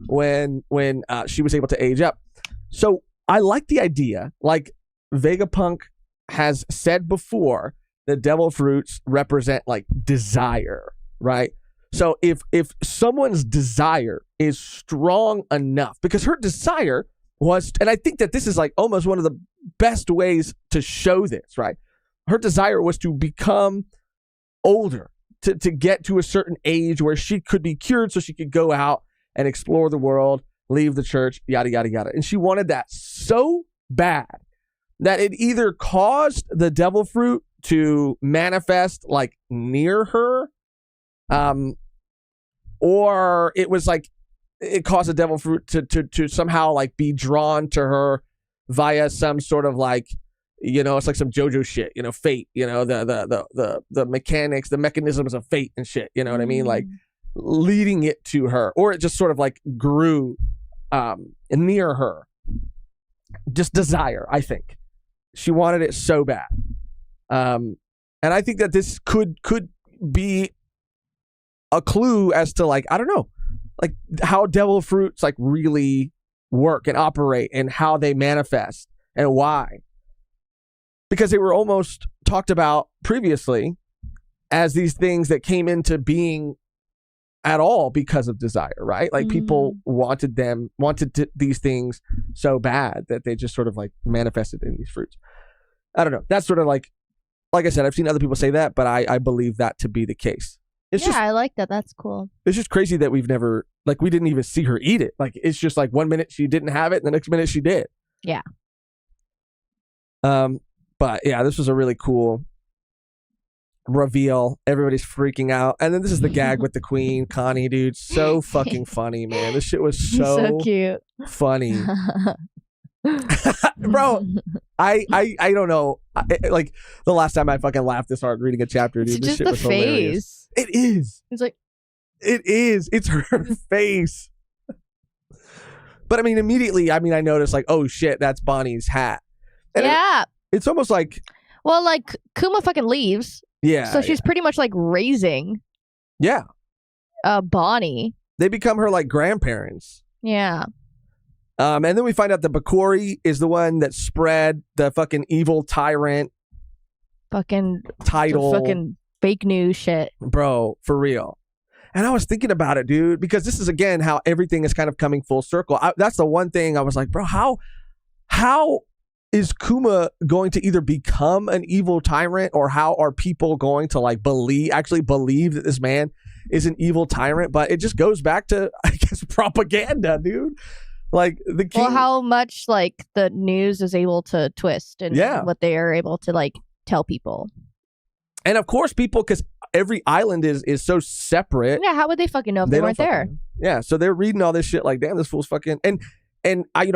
when she was able to age up. So I like the idea, like Vegapunk has said before, the devil fruits represent like desire, right? So if someone's desire is strong enough, because her desire was, and I think that this is like almost one of the best ways to show this, right? Her desire was to become older, to get to a certain age where she could be cured so she could go out and explore the world, leave the church, yada, yada, yada. And she wanted that so bad that it either caused the devil fruit to manifest like near her, or it was like it caused the devil fruit to somehow like be drawn to her via some sort of like, it's like some JoJo shit, fate, the mechanics, the mechanisms of fate and shit, you know what I mean? Like leading it to her, or it just sort of like grew near her. Just desire, I think. She wanted it so bad. And I think that this could be a clue as to like, I don't know, like how devil fruits like really work and operate and how they manifest and why. Because they were almost talked about previously as these things that came into being at all because of desire, right? Like people wanted these things so bad that they just sort of like manifested in these fruits. I don't know. That's sort of like I said, I've seen other people say that, but I believe that to be the case. I like that. That's cool. It's just crazy that we've never, like, we didn't even see her eat it. Like, it's just like 1 minute she didn't have it, and the next minute she did. Yeah. But yeah, this was a really cool reveal. Everybody's freaking out. And then this is the gag with the queen, Connie, dude. So fucking funny, man. This shit was so cute. Funny. Bro, I don't know. Like the last time I fucking laughed this hard reading a chapter, dude. It's this just shit the was face. Hilarious. It is. It's like it is. It's her face. But I mean, immediately, I noticed like, oh shit, that's Bonnie's hat. And it's almost like, well, like Kuma fucking leaves. Yeah. So she's pretty much like raising. Yeah. Bonnie. They become her like grandparents. Yeah. And then we find out that Bakori is the one that spread the fucking evil tyrant fucking title. Fucking fake news shit. Bro, for real. And I was thinking about it, dude, because this is, again, how everything is kind of coming full circle. That's the one thing I was like, bro, how is Kuma going to either become an evil tyrant, or how are people going to like actually believe that this man is an evil tyrant? But it just goes back to, I guess, propaganda, dude. Like the king. Well, how much like the news is able to twist and what they are able to like tell people. And of course, people, because every island is so separate. Yeah, how would they fucking know if they weren't there? Yeah, so they're reading all this shit like, damn, this fool's fucking. And I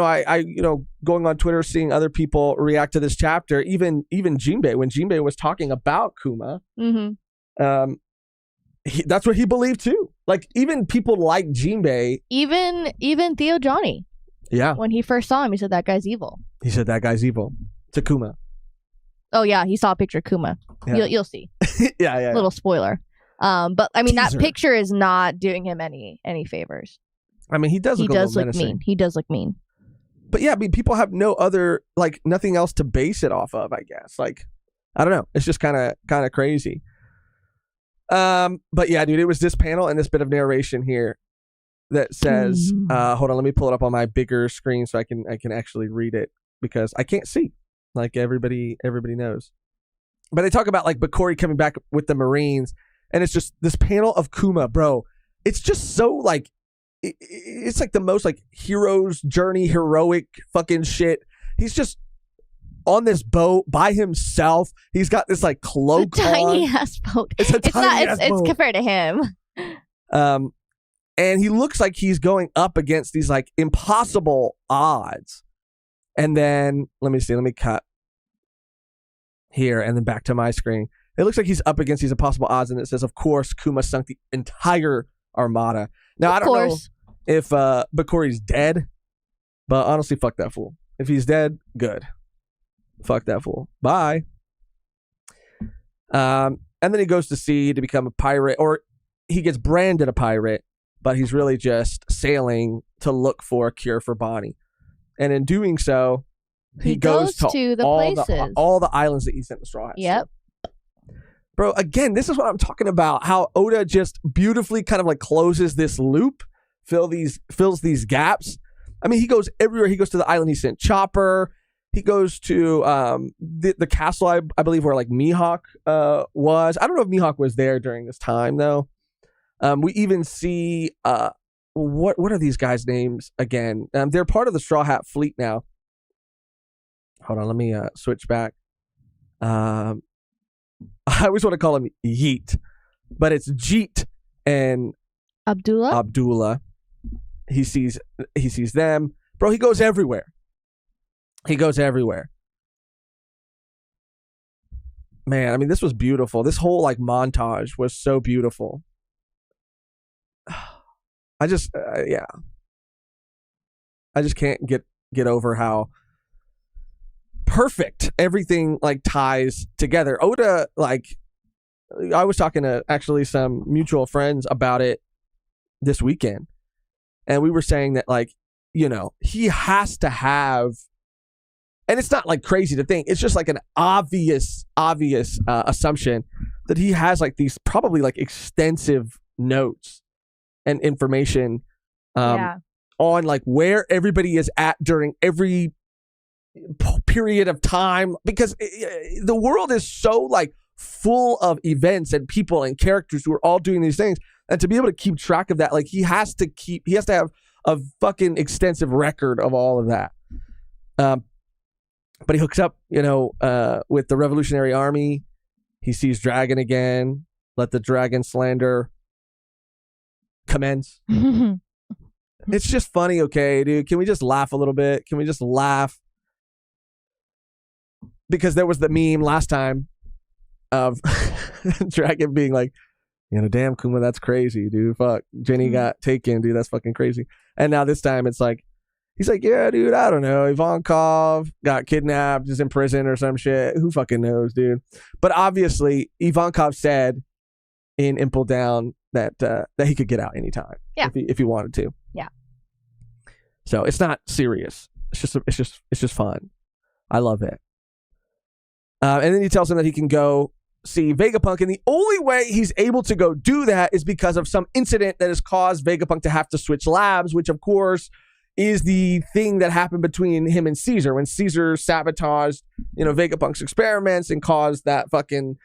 going on Twitter, seeing other people react to this chapter, even Jinbei, when Jinbei was talking about Kuma, that's what he believed too. Like even people like Jinbei, even Theo Johnny. Yeah, when he first saw him, he said that guy's evil. He said that guy's evil to Kuma. Oh yeah, he saw a picture of Kuma. Yeah. You'll see. yeah. Little spoiler. But I mean, that Teaser. picture is not doing him any favors. I mean, he does He look a little does look menacing. mean. He does look mean. But yeah, I mean, people have no other, like, nothing else to base it off of, I guess. Like, I don't know. It's just kind of crazy. But yeah, dude, it was this panel and this bit of narration here that says, hold on, let me pull it up on my bigger screen so I can actually read it because I can't see, like everybody knows. But they talk about like Bakori coming back with the Marines, and it's just this panel of Kuma, bro. It's just so like, it's like the most like hero's journey, heroic fucking shit. He's just on this boat by himself. He's got this like cloak Tiny on. ass boat. It's a tiny ass It's boat. compared to him. And he looks like he's going up against these like impossible odds. And then let me cut here and then back to my screen. It looks like he's up against these impossible odds, and it says, of course, Kuma sunk the entire armada. Now, I don't know if Bakori's dead, but honestly, fuck that fool. If he's dead, good. Fuck that fool. Bye. And then he goes to sea to become a pirate, or he gets branded a pirate, but he's really just sailing to look for a cure for Bonnie. And in doing so, he goes to the places. all the islands that he sent the Straw Hats. Yep. Bro, again, this is what I'm talking about. How Oda just beautifully kind of like closes this loop, fills these gaps. I mean, he goes everywhere. He goes to the island he sent Chopper. He goes to the castle, I believe, where like Mihawk was. I don't know if Mihawk was there during this time though. We even see what are these guys' names again? They're part of the Straw Hat fleet now. Hold on, let me switch back. I always want to call him Yeet, but it's Jeet and Abdullah. He sees them. Bro, he goes everywhere. Man, I mean, this was beautiful. This whole like montage was so beautiful. I just can't get over how perfect everything like ties together. Oda, like, I was talking to actually some mutual friends about it this weekend, and we were saying that, like, you know, he has to have, and it's not like crazy to think, it's just like an obvious assumption that he has like these probably like extensive notes and information on like where everybody is at during every period of time, because the world is so like full of events and people and characters who are all doing these things, and to be able to keep track of that, like he has to have a fucking extensive record of all of that. But he hooks up, you know, with the Revolutionary Army. He sees Dragon again. Let the Dragon slander commence. It's just funny, okay, dude. Can we just laugh a little bit? Can we just laugh? Because there was the meme last time of Dragon being like, you know, damn, Kuma, that's crazy, dude. Fuck. Jenny got taken, dude. That's fucking crazy. And now this time it's like, he's like, yeah, dude, I don't know. Ivankov got kidnapped, is in prison or some shit. Who fucking knows, dude? But obviously, Ivankov said in Impel Down that he could get out anytime if he wanted to. Yeah. So it's not serious. It's just fun. I love it. And then he tells him that he can go see Vegapunk, and the only way he's able to go do that is because of some incident that has caused Vegapunk to have to switch labs, which of course is the thing that happened between him and Caesar when Caesar sabotaged, you know, Vegapunk's experiments and caused that fucking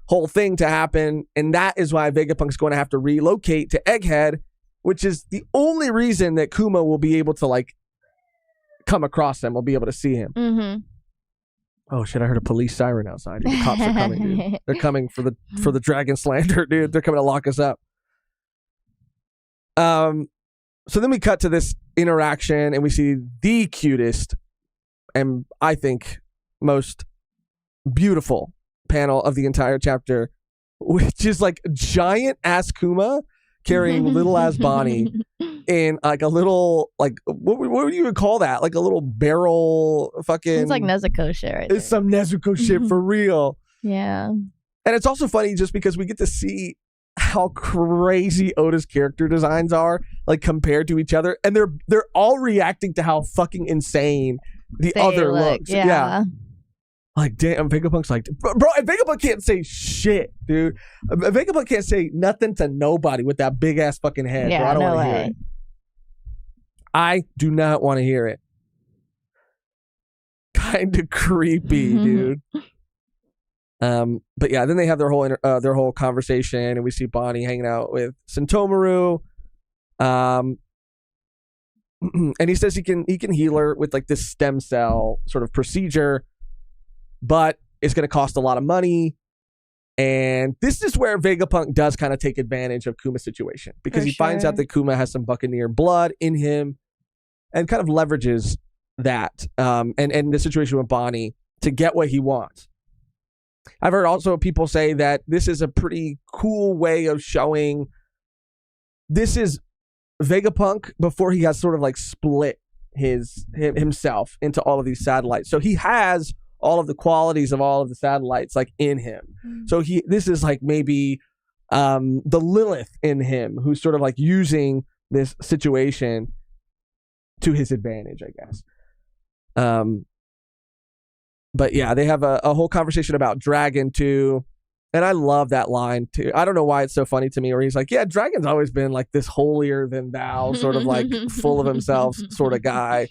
whole thing to happen. And that is why Vegapunk's going to have to relocate to Egghead, which is the only reason that Kuma will be able to like come across him, will be able to see him. Mm-hmm. Oh shit, I heard a police siren outside. Dude. The cops are coming, dude. They're coming for the Dragon slander, dude. They're coming to lock us up. So then we cut to this interaction and we see the cutest and I think most beautiful panel of the entire chapter, which is like giant ass Kuma carrying little ass Bonnie in like a little, like, what would you even call that? Like a little barrel fucking. It's like Nezuko shit right there. It's some Nezuko shit for real. Yeah. And it's also funny just because we get to see how crazy Oda's character designs are, like compared to each other, and they're all reacting to how fucking insane the other looks. Yeah. Like, damn, Vegapunk's like, bro, and Vegapunk can't say shit, dude. Vegapunk can't say nothing to nobody with that big ass fucking head. Yeah, bro. I don't no want to hear way. it. I do not want to hear it. Kind of creepy, dude. But yeah, then they have their whole conversation, and we see Bonnie hanging out with Sentomaru. And he says he can heal her with like this stem cell sort of procedure, but it's going to cost a lot of money. And this is where Vegapunk does kind of take advantage of Kuma's situation, because he finds out that Kuma has some Buccaneer blood in him, and kind of leverages that and the situation with Bonnie to get what he wants. I've heard also people say that this is a pretty cool way of showing this is Vegapunk before he has sort of like split himself into all of these satellites. So he has all of the qualities of all of the satellites like in him. So this is like maybe the Lilith in him, who's sort of like using this situation to his advantage, I guess. But yeah, they have a whole conversation about Dragon too. And I love that line too. I don't know why it's so funny to me, where he's like, yeah, Dragon's always been like this holier than thou, sort of like full of himself sort of guy.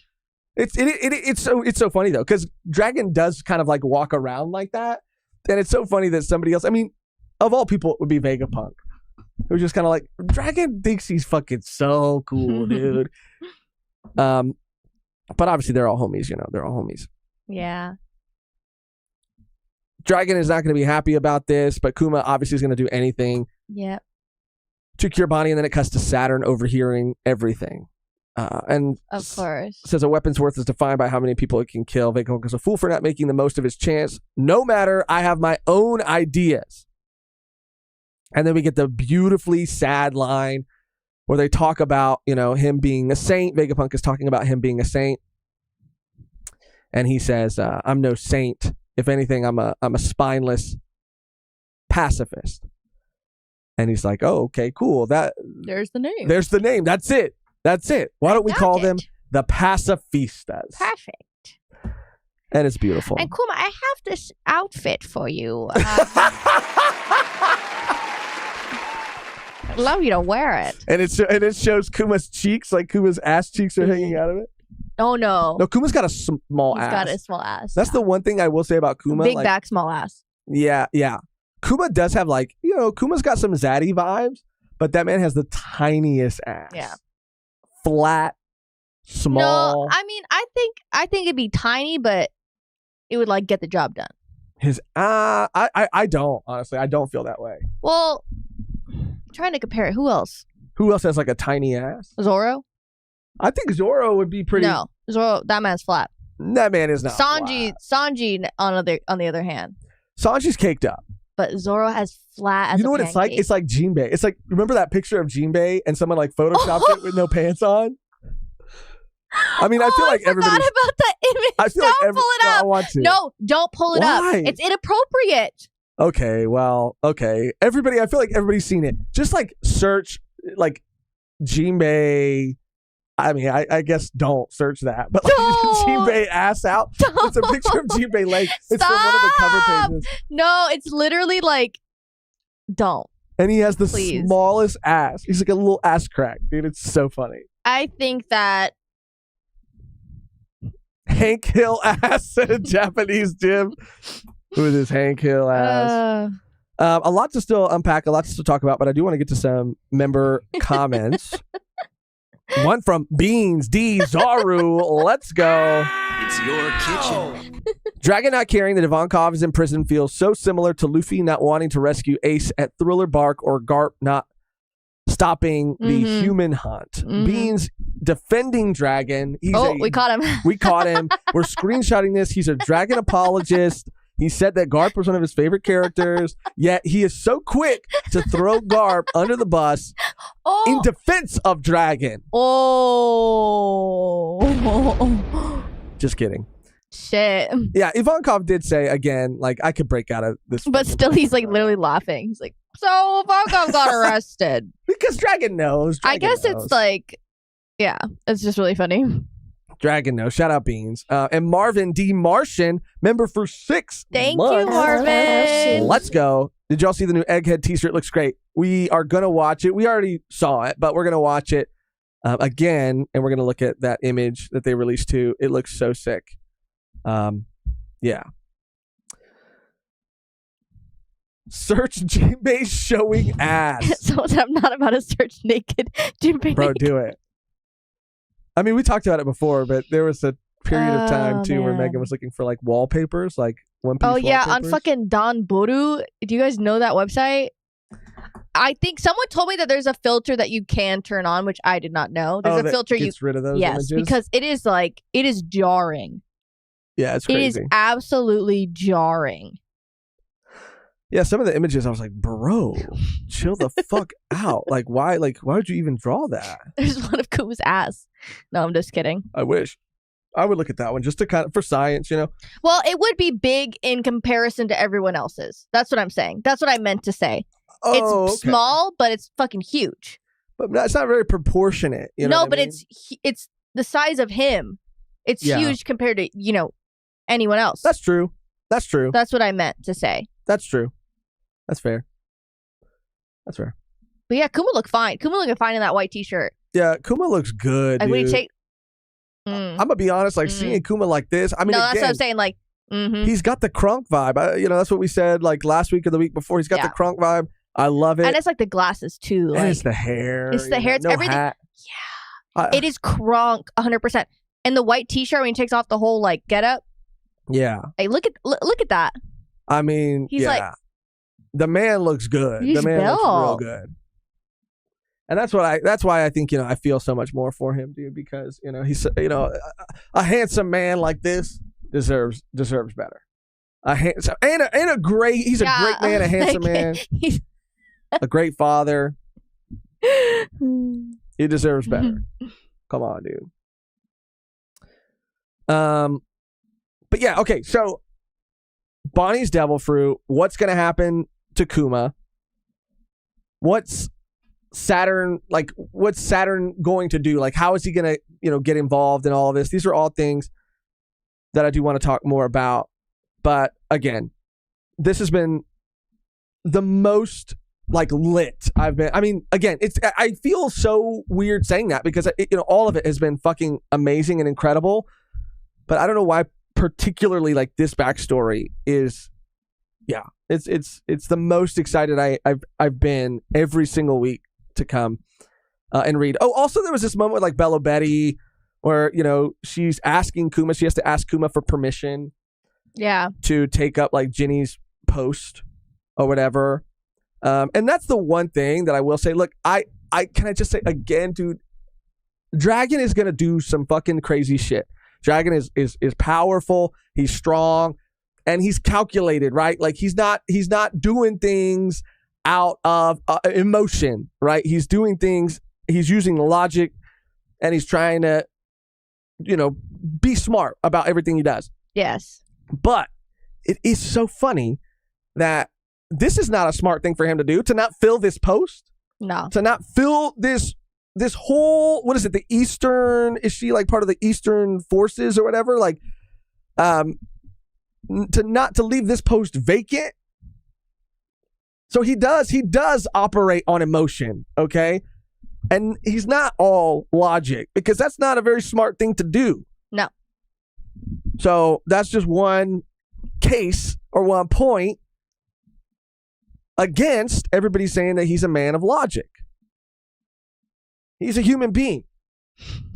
It's so funny though, because Dragon does kind of like walk around like that. And it's so funny that somebody else, I mean, of all people, it would be Vegapunk, who's just kind of like, Dragon thinks he's fucking so cool, dude. But obviously they're all homies, they're all homies. Yeah. Dragon is not going to be happy about this, but Kuma obviously is going to do anything to cure Bonnie, and then it cuts to Saturn overhearing everything. And of course says a weapon's worth is defined by how many people it can kill. Vegapunk is a fool for not making the most of his chance. No matter, I have my own ideas. And then we get the beautifully sad line where they talk about, him being a saint. Vegapunk is talking about him being a saint. And he says, I'm no saint. If anything, I'm a spineless pacifist. And he's like, oh, okay, cool. There's the name. There's the name. That's it. Why don't we call them the pacifistas? Perfect. And it's beautiful. And Kuma, I have this outfit for you. I'd love you to wear it. And it shows Kuma's cheeks, like Kuma's ass cheeks are hanging out of it. Oh no. No, Kuma's got a small ass. He's got a small ass. That's the one thing I will say about Kuma. Big back, small ass. Yeah. Kuma does have like, Kuma's got some zaddy vibes, but that man has the tiniest ass. Yeah. Flat, small. No, I mean, I think it'd be tiny, but it would like get the job done. I don't, honestly. I don't feel that way. Well, I'm trying to compare it. Who else? Who else has like a tiny ass? Zoro? I think Zoro would be pretty. No, Zoro, that man's flat. That man is not Sanji, flat. Sanji on the other hand. Sanji's caked up. But Zoro has flat as You know a what pancake. it's like? It's like Jinbei. It's like, remember that picture of Jinbei and someone like photoshopped it with no pants on? I mean, I feel like everybody. I forgot about that image. I feel don't like pull it no, up. I want to. No, don't pull it Why? up. It's inappropriate. Okay, well, okay. Everybody, I feel like everybody's seen it. Just like search like Jinbei. I mean, I guess don't search that, but like Jinbei ass out. It's a picture of Jinbei leg. It's from one of the cover pages. No, it's literally like, don't. And he has the Please. smallest ass. He's like a little ass crack, dude. It's so funny. I think that Hank Hill ass at a Japanese gym with his Hank Hill ass. A lot to still unpack, a lot to still talk about, but I do want to get to some member comments. One from Beans D Zaru. Let's go. It's your kitchen. Dragon not caring that Ivankov is in prison feels so similar to Luffy not wanting to rescue Ace at Thriller Bark, or Garp not stopping the human hunt. Beans defending Dragon. We caught him. We caught him. We're screenshotting this. He's a Dragon apologist. He said that Garp was one of his favorite characters, yet he is so quick to throw Garp under the bus in defense of Dragon. Just kidding. Shit. Yeah, Ivankov did say, again, like, I could break out of this. But still, he's like literally laughing. He's like, So Falcon got arrested. Because Dragon knows. I Dragon guess knows. it's like, yeah, it's just really funny. Dragon knows. Shout out Beans. And Marvin D. Martian, member for 6 Thank months. you, Marvin. Let's go. Did y'all see the new Egghead t-shirt? Looks great. We are going to watch it. We already saw it, but we're going to watch it again, and we're going to look at that image that they released too. It looks so sick. Yeah. Search Jinbei showing ass. So I'm not about to search naked Jinbei. Bro, do it. I mean, we talked about it before, but there was a period of time Oh, too where man. Megan was looking for like wallpapers, like One Piece Oh yeah, on wallpapers. fucking Don Boru. Do you guys know that website? I think someone told me that there's a filter that you can turn on, which I did not know. There's a that filter you gets rid of those yes, images? because it is jarring. Yeah, it's It crazy. is absolutely jarring. Yeah, some of the images I was like, bro, chill the fuck out. Like why would you even draw that? There's one of Kuma's ass. No, I'm just kidding. I wish. I would look at that one just to kind of for science, you know. Well, it would be big in comparison to everyone else's. That's what I'm saying. That's what I meant to say. Oh, It's okay. small, but it's fucking huge. But it's not very proportionate. You know No, what I but mean? it's the size of him. It's Yeah. huge compared to, anyone else. That's true. That's true. That's what I meant to say. That's true. That's fair. That's fair. But yeah, Kuma looked fine. Kuma looked fine in that white t-shirt. Yeah, Kuma looks good. Like, when he dude. take. I'm gonna be honest. Like seeing Kuma like this. I mean, no, that's again, what I'm saying. Like, he's got the Kronk vibe. That's what we said like last week or the week before. He's got Yeah. the Kronk vibe. I love it. and it's like the glasses too. And Like, it's the hair. it's the you hair, know, it's no everything. hat. Yeah, it is Kronk 100%. And the white t-shirt when he takes off the whole like get up. Yeah. Hey, look at that. I mean, He's yeah. like- The man looks good. He's the man looks real built. good. And that's why I think, I feel so much more for him, dude, because, he's, a handsome man like this deserves better. He's a great man, a handsome man, He's- a great father. He deserves better. Come on, dude. But yeah, okay. So Bonnie's devil fruit. What's gonna happen to Kuma? What's Saturn going to do? Like, how is he gonna, get involved in all of this? These are all things that I do want to talk more about. But again, this has been the most lit I've been. I mean, again, I feel so weird saying that because all of it has been fucking amazing and incredible. But I don't know why particularly this backstory is. Yeah, it's the most excited I've been every single week to come and read. Oh, also there was this moment with Bello Betty where she's asking Kuma. She has to ask Kuma for permission. Yeah. To take up Ginny's post or whatever. And that's the one thing that I will say. Look, I can I just say again, dude, Dragon is gonna do some fucking crazy shit. Dragon is powerful, he's strong, and he's calculated, right? He's not doing things out of emotion, right? He's doing things, he's using logic, and he's trying to, be smart about everything he does. Yes. But it is so funny that this is not a smart thing for him to do, to not fill this post, No. to not fill this whole, what is it, the Eastern, is she part of the Eastern forces or whatever? To leave this post vacant. So he does operate on emotion, okay? And he's not all logic because that's not a very smart thing to do. No. So that's just one case or one point against everybody saying that he's a man of logic. He's a human being.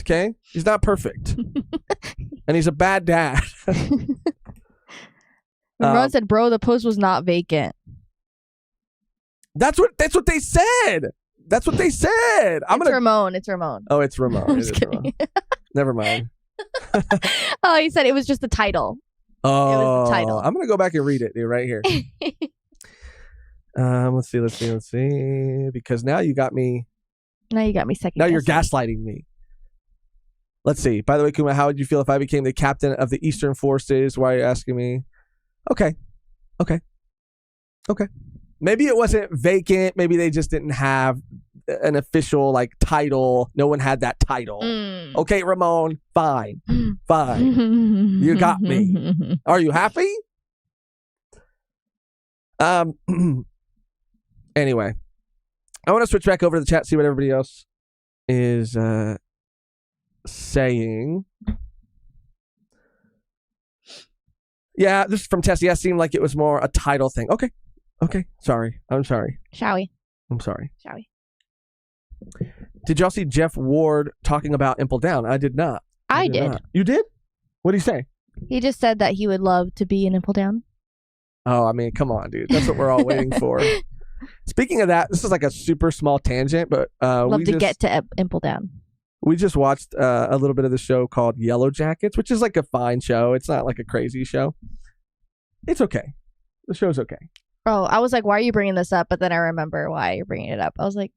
Okay? He's not perfect. And he's a bad dad. Ron said, bro, the post was not vacant. That's what they said. That's what they said. Ramon. It's Ramon. Oh, it's Ramon. I'm It just is kidding. Ramon. Never mind. Oh, he said it was just the title. Oh, It was the title. I'm gonna go back and read it, dude, right here. Let's see. Because now you got me. Now you got me second. Now you're guessing. gaslighting me. Let's see. By the way, Kuma, how would you feel if I became the captain of the Eastern Forces? Why are you asking me? Okay. Maybe it wasn't vacant. Maybe they just didn't have an official like title. No one had that title. Okay, Ramon, fine. You got me. Are you happy? Anyway, I want to switch back over to the chat, see what everybody else is saying. Yeah, this is from Tessie. It seemed like it was more a title thing. Okay. Sorry. I'm sorry. Shall we? I'm sorry. Shall we? Did y'all see Jeff Ward talking about Impel Down? I did not. I did. Not. You did? What did he say? He just said that he would love to be an Impel Down. Oh, I mean, come on, dude. That's what we're all waiting for. Speaking of that, this is like a super small tangent, but love to get to Impel Down. We just watched a little bit of the show called Yellow Jackets, which is like a fine show. It's not like a crazy show. It's okay. The show's okay. Oh, I was like, why are you bringing this up? But then I remember why you're bringing it up. I was like...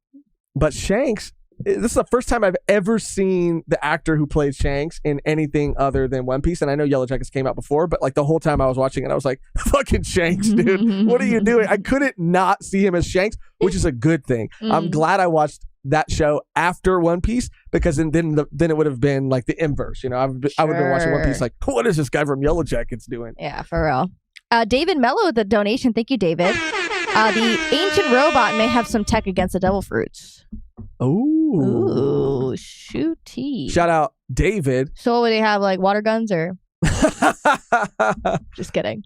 But Shanks, this is the first time I've ever seen the actor who played Shanks in anything other than One Piece. And I know Yellow Jackets came out before, but like the whole time I was watching it, I was like, fucking Shanks, dude. What are you doing? I couldn't not see him as Shanks, which is a good thing. I'm glad I watched that show after One Piece, because then it would have been like the inverse. You know, I would have been watching One Piece like, what is this guy from Yellow Jackets doing? Yeah, for real. David Mello with the donation. Thank you, David. The ancient robot may have some tech against the devil fruits. Ooh, shooty. Shout out David. So would they have like water guns or? Just kidding.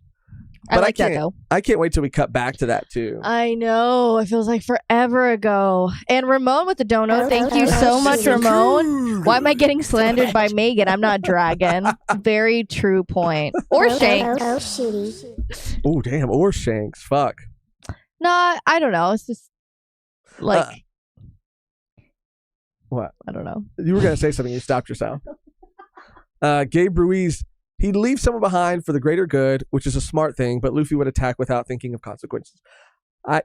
I like that though. I can't wait till we cut back to that too. I know. It feels like forever ago. And Ramon with the dono. Thank you so much, Ramon. Why am I getting slandered by Mehgan? I'm not Dragon. Very true point. Or Shanks. Oh, damn. Or Shanks. Fuck. No, I don't know. It's just like... what? I don't know. You were going to say something. You stopped yourself. Gabe Ruiz. He'd leave someone behind for the greater good, which is a smart thing, but Luffy would attack without thinking of consequences.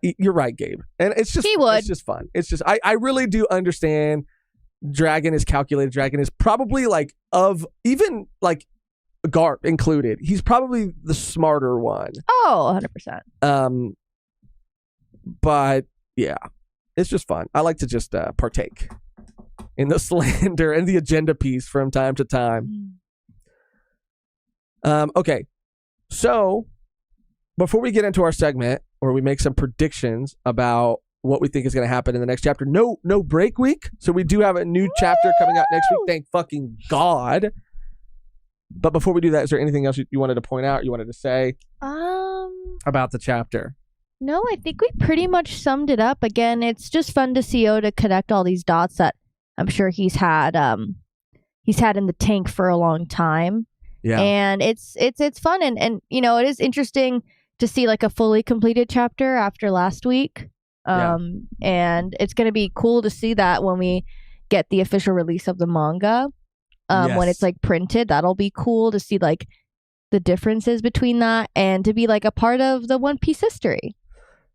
You're right, Gabe. And it's just... He would. It's just fun. It's just... I really do understand Dragon is calculated. Dragon is probably like of... Even like Garp included. He's probably the smarter one. Oh, 100%. But yeah, it's just fun. I like to just partake in the slander and the agenda piece from time to time. Okay, so before we get into our segment where we make some predictions about what we think is going to happen in the next chapter, no break week. So we do have a new chapter coming out next week. Thank fucking God. But before we do that, is there anything else you wanted to point out, you wanted to say about the chapter? No, I think we pretty much summed it up. Again, it's just fun to see Oda connect all these dots that I'm sure he's had in the tank for a long time. Yeah. And it's fun and you know, it is interesting to see like a fully completed chapter after last week. And it's going to be cool to see that when we get the official release of the manga. When it's like printed, that'll be cool to see like the differences between that and to be like a part of the One Piece history.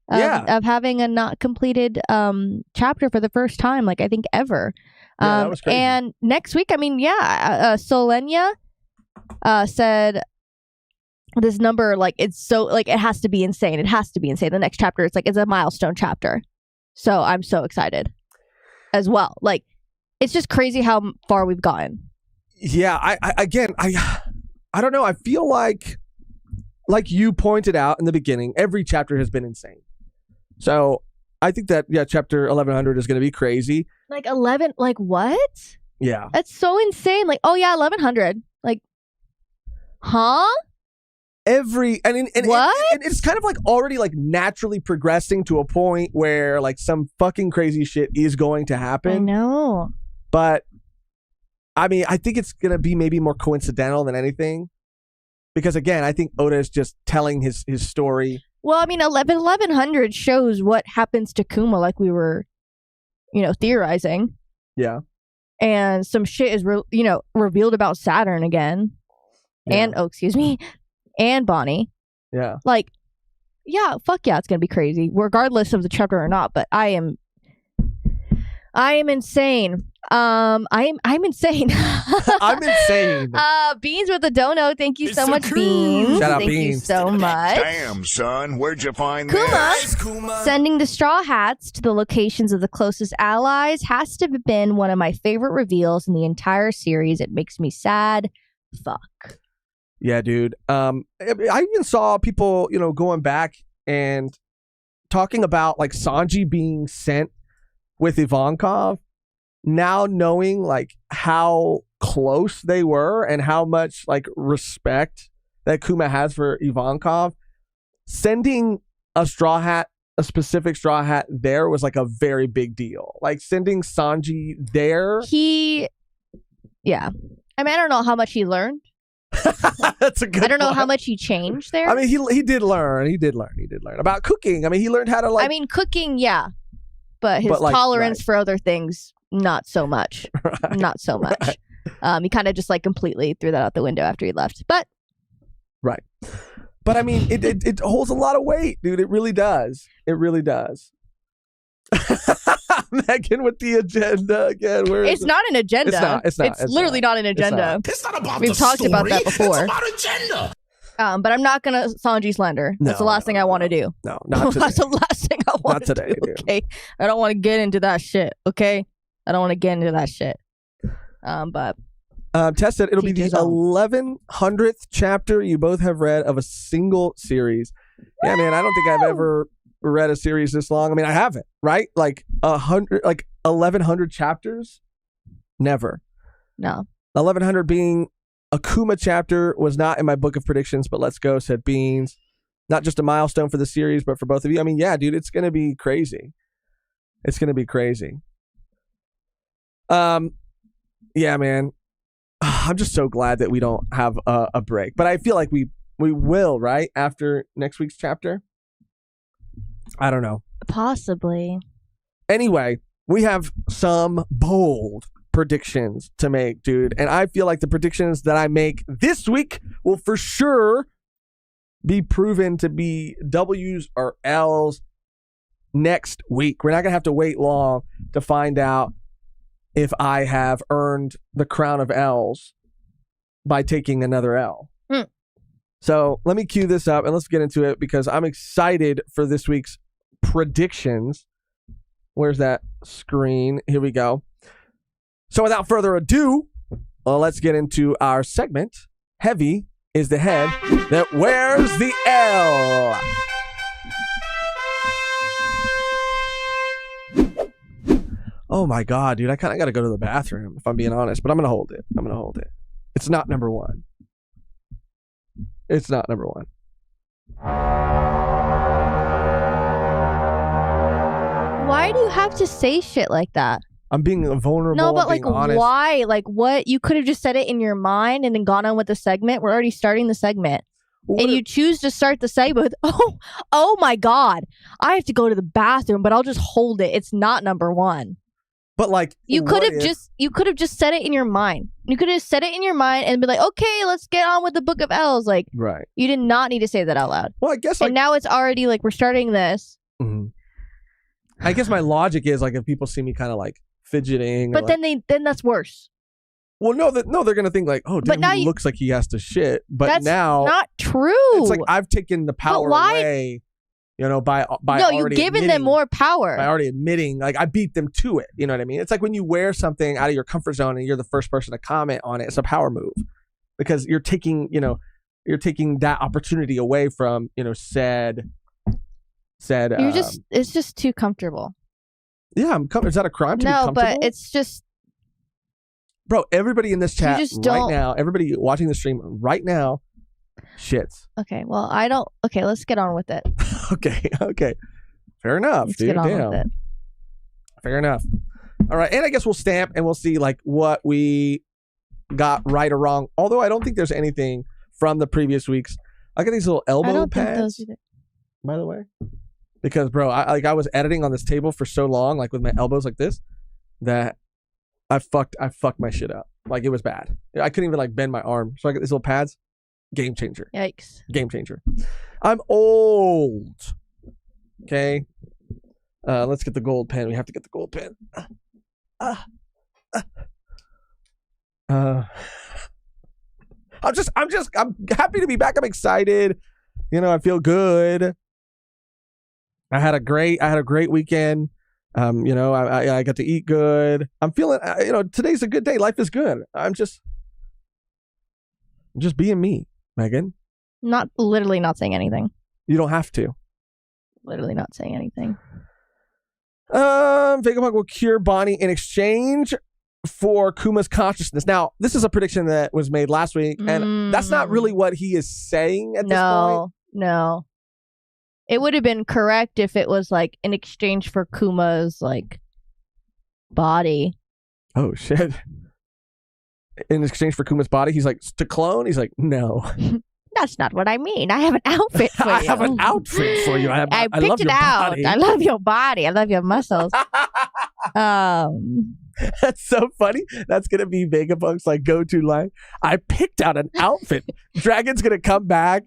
Of having a not completed chapter for the first time, like I think ever. That was crazy. And next week, I mean, Solenia said this number, like it's so like it has to be insane. It has to be insane. The next chapter, it's a milestone chapter. So I'm so excited as well. Like it's just crazy how far we've gotten. Yeah, I don't know. I feel like you pointed out in the beginning, every chapter has been insane. So I think that, chapter 1100 is going to be crazy. Like 11, like what? Yeah. That's so insane. Like, oh yeah, 1100. Like, huh? And what? It's kind of like already like naturally progressing to a point where like some fucking crazy shit is going to happen. I know. But I mean, I think it's going to be maybe more coincidental than anything. Because again, I think Oda is just telling his story. Well, I mean, 1100 shows what happens to Kuma, like we were, theorizing. Yeah. And some shit is, revealed about Saturn again. Yeah. And Bonnie. Yeah. Like, yeah, fuck yeah, it's going to be crazy, regardless of the chapter or not. But I I am insane. I'm insane. I'm insane. Beans with a dono. Thank you It's so the much, crew. Beans. Shout out, Thank you Beans. so much. Damn, son, where'd you find Kuma. this? Praise Kuma. Sending the straw hats to the locations of the closest allies has to have been one of my favorite reveals in the entire series. It makes me sad. Fuck. Yeah, dude. I even saw people, going back and talking about like Sanji being sent with Ivankov. Now knowing like how close they were and how much like respect that Kuma has for Ivankov, sending a specific straw hat there was like a very big deal. Like sending Sanji there. Yeah. I mean, I don't know how much he learned. That's a good I don't know point. how much he changed there. I mean, he did learn. He did learn about cooking. I mean, he learned how to like. I mean, cooking, yeah. But his But, like, tolerance right. for other things, not so much. Right. Not so much. He kind of just like completely threw that out the window after he left. But Right. But I mean, it holds a lot of weight, dude. It really does. It really does. Megan with the agenda again. Where is it's not an agenda. It's not. It's literally not an agenda. It's not about We've the talked about that story. before. It's about agenda. But I'm not gonna Sanji slander. That's the No, last thing I want to do. No, not today. That's the last thing I want Not to today, do. dude. Okay, I don't want to get into that shit. Okay, I don't want to get into that shit. But Tess said it'll be the TJ's on. 1100th chapter you both have read of a single series. Yeah, man, I don't think I've ever read a series this long. I mean, I haven't, right? Like 1100 chapters? Never. no, 1100 being a Kuma chapter was not in my book of predictions, but let's go, said Beans. Not just a milestone for the series, but for both of you. I mean, yeah, dude, it's going to be crazy. It's going to be crazy. Yeah, man. I'm just so glad that we don't have a break, but I feel like we will, right? After next week's chapter. I don't know. possibly. Anyway, we have some bold predictions to make, dude. And I feel like the predictions that I make this week will for sure be proven to be W's or L's next week. We're not going to have to wait long to find out if I have earned the crown of L's by taking another L. So let me cue this up and let's get into it because I'm excited for this week's predictions. Where's that screen? Here we go. So without further ado, let's get into our segment. Heavy is the head that wears the L. Oh my God, dude. I kind of got to go to the bathroom if I'm being honest, but I'm going to hold it. It's not number one. It's not number one. Why do you have to say shit like that? I'm being vulnerable. No, but I'm being like, honest. why? Like, what? You could have just said it in your mind and then gone on with the segment. We're already starting the segment. What And if- you choose to start the segment with, oh my God, I have to go to the bathroom, but I'll just hold it. It's not number one. But like, You what could have if- you could have just said it in your mind. You could have said it in your mind and be like, okay, let's get on with the Book of L's. Like, Right. you did not need to say that out loud. Well, I guess like, And now it's already like we're starting this. Mhm. I guess my logic is like if people see me kind of like fidgeting, or But like, then that's worse. well, no, they're gonna think like, oh, damn, now he you- looks like he has to shit. But That's now not true. it's like I've taken the power why- away, by no, you've already given them admitting- more power. by already admitting, like I beat them to it. You know what I mean? It's like when you wear something out of your comfort zone and you're the first person to comment on it. It's a power move because you're taking that opportunity away from said. It's just too comfortable. Yeah, is that a crime to be No, comfortable? but it's just Bro, everybody in this chat just right don't- now, everybody watching the stream right now, shits. okay. Well, I don't. Okay, let's get on with it. Okay. Fair enough, Let's dude. get on Damn. with it. Fair enough. All right, and I guess we'll stamp and we'll see like what we got right or wrong. Although I don't think there's anything from the previous weeks. I got these little I elbow don't pads, think those either. by the way, because bro, I was editing on this table for so long, like with my elbows like this, that I fucked my shit up. Like it was bad. I couldn't even like bend my arm. So I got these little pads. Game changer. Yikes. Game changer. I'm old. Okay. Let's get the gold pen. We have to get the gold pen. I'm happy to be back. I'm excited. I feel good. I had a great weekend. I got to eat good. I'm feeling, today's a good day. Life is good. I'm just being me, Megan. Literally not saying anything. You don't have to. Literally not saying anything. Vegapunk will cure Bonnie in exchange for Kuma's consciousness. Now, this is a prediction that was made last week, and that's not really what he is saying at this point. No. It would have been correct if it was like in exchange for Kuma's like body. Oh shit. In exchange for Kuma's body, he's like, to clone? He's like, no. That's not what I mean. I have an outfit for you. I have an outfit for you. I picked love it your out. body. I love your body. I love your muscles. That's so funny. That's gonna be Vegapunk's like go-to line. I picked out an outfit. Dragon's gonna come back.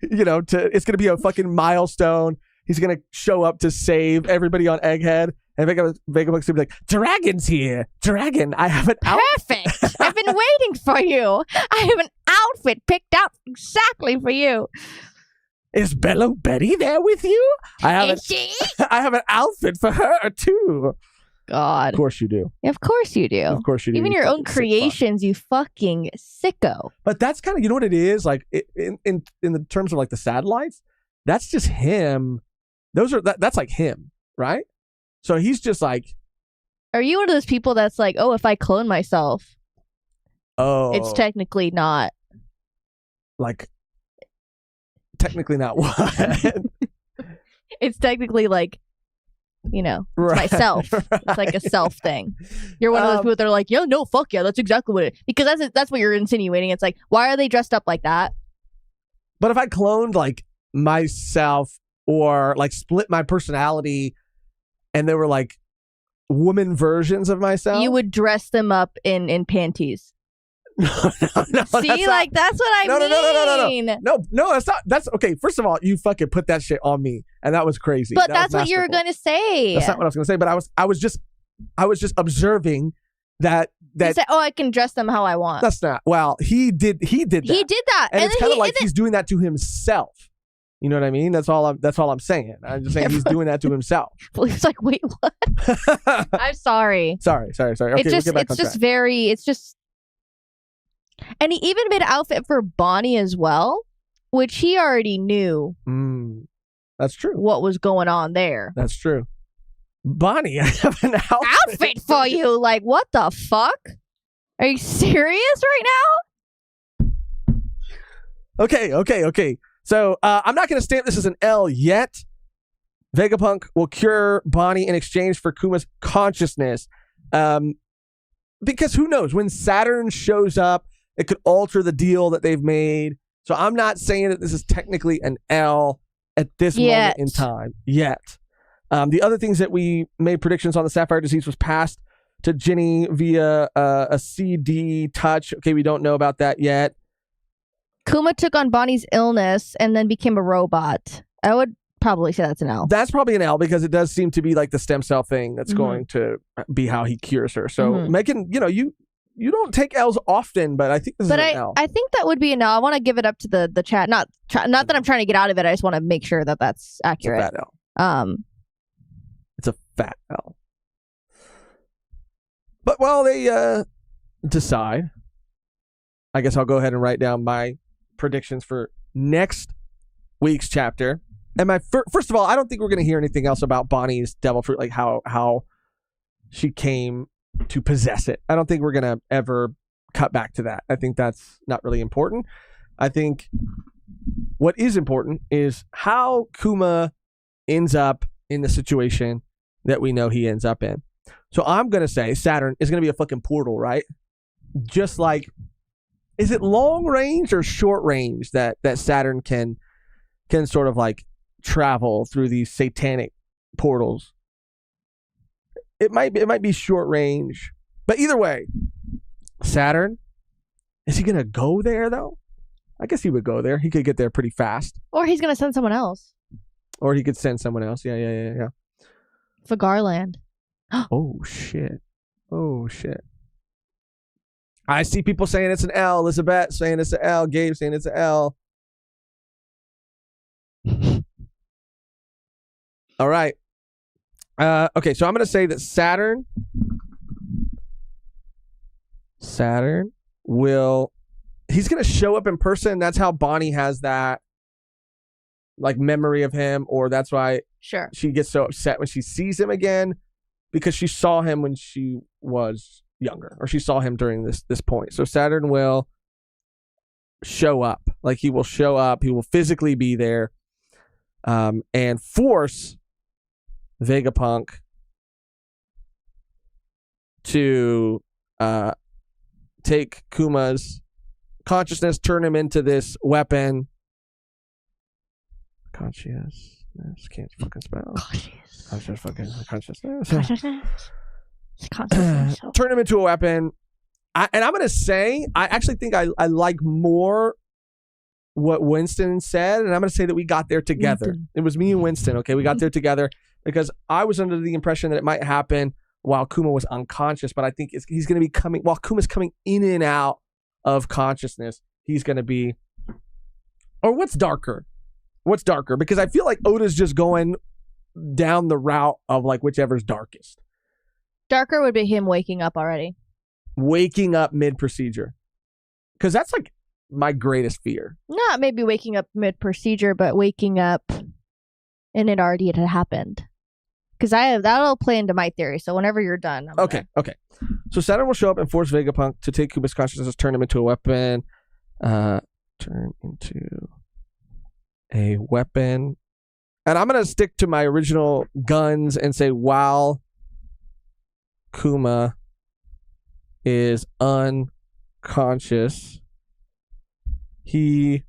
It's gonna be a fucking milestone. He's gonna show up to save everybody on Egghead, and Vegapunk's gonna be like, "Dragon's here, Dragon. I have an outfit." Perfect. I've been waiting for you. I have an outfit picked out exactly for you. Is Bello Betty there with you? Is she? I have an outfit for her too. God. Of course you do. Of course you do. Of course you do. Even you your own fucking sick creations, you fucking sicko. fuck. But that's kind of, you know what it is? Like in the terms of like the satellites, that's just him. That's like him, right? So he's just like. Are you one of those people that's like, oh, if I clone myself, it's technically not. Like, technically not what? It's technically like, it's Right. myself. It's like a self thing. You're one of those people that are like, yeah, no, fuck yeah, that's exactly what it is. Because that's what you're insinuating. It's like, why are they dressed up like that? But if I cloned like myself or like split my personality and they were like woman versions of myself, you would dress them up in panties. no, See, that's what I mean. No, that's not. That's okay. First of all, you fucking put that shit on me, and that was crazy. But that's what you were going to say. That's not what I was going to say. But I was just observing that. You said, I can dress them how I want. That's not. Well, he did that. He did that, and it's kind of like he's he's doing that to himself. You know what I mean? That's all I'm saying. I'm just saying he's doing that to himself. He's like, wait, what? I'm sorry. Sorry. Okay, it's just. And he even made an outfit for Bonnie as well, which he already knew. That's true. What was going on there? That's true. Bonnie, I have an outfit for you. Like, what the fuck? Are you serious right now? Okay. So I'm not going to stamp this as an L yet. Vegapunk will cure Bonnie in exchange for Kuma's consciousness. Because who knows? When Saturn shows up, it could alter the deal that they've made. So I'm not saying that this is technically an L at this moment in time yet. The other things that we made predictions on, the Sapphire disease was passed to Ginny via a CD touch. Okay, we don't know about that yet. Kuma took on Bonnie's illness and then became a robot. I would probably say that's an L. That's probably an L because it does seem to be like the stem cell thing that's going to be how he cures her. So Megan, you don't take L's often, but I think this is an L. I think that would be an L. I want to give it up to the chat. Not that I'm trying to get out of it. I just want to make sure that that's accurate. It's a fat L. It's a fat L. But while they decide, I guess I'll go ahead and write down my predictions for next week's chapter. And my first of all, I don't think we're going to hear anything else about Bonnie's devil fruit, like how she came to possess it. I don't think we're going to ever cut back to that. I think that's not really important. I think what is important is how Kuma ends up in the situation that we know he ends up in. So I'm going to say Saturn is going to be a fucking portal, right? Just like, is it long range or short range that Saturn can sort of like travel through these satanic portals? It might be short range, but either way, Saturn, is he gonna go there though? I guess he would go there. He could get there pretty fast, or he's gonna send someone else, or he could send someone else. Yeah. for Garland. Oh shit! Oh, shit. I see people saying it's an L. Elizabeth saying it's an L. Gabe saying it's an L. All right. Okay, so I'm going to say that Saturn he's going to show up in person. That's how Bonnie has that like memory of him, or that's why Sure. she gets so upset when she sees him again, because she saw him when she was younger, or she saw him during this point. So Saturn will show up. Like, he will show up. He will physically be there, and force Vegapunk to take Kuma's consciousness, turn him into this weapon. Consciousness. Can't fucking spell. Consciousness. Turn him into a weapon. And I'm going to say, I actually think I like more what Winston said, and I'm going to say that we got there together. Winston. It was me and Winston, okay? We got there together because I was under the impression that it might happen while Kuma was unconscious, but I think he's going to be coming, while Kuma's coming in and out of consciousness, he's going to be, or what's darker? What's darker? Because I feel like Oda's just going down the route of like whichever's darkest. Darker would be him waking up already. Waking up mid-procedure. Because that's like my greatest fear. Not maybe waking up mid-procedure, but waking up and it already had happened. Because that'll play into my theory. So whenever you're done. Okay. So Saturn will show up and force Vegapunk to take Kuma's consciousness, turn him into a weapon. Turn into a weapon. And I'm going to stick to my original guns and say while Kuma is unconscious, he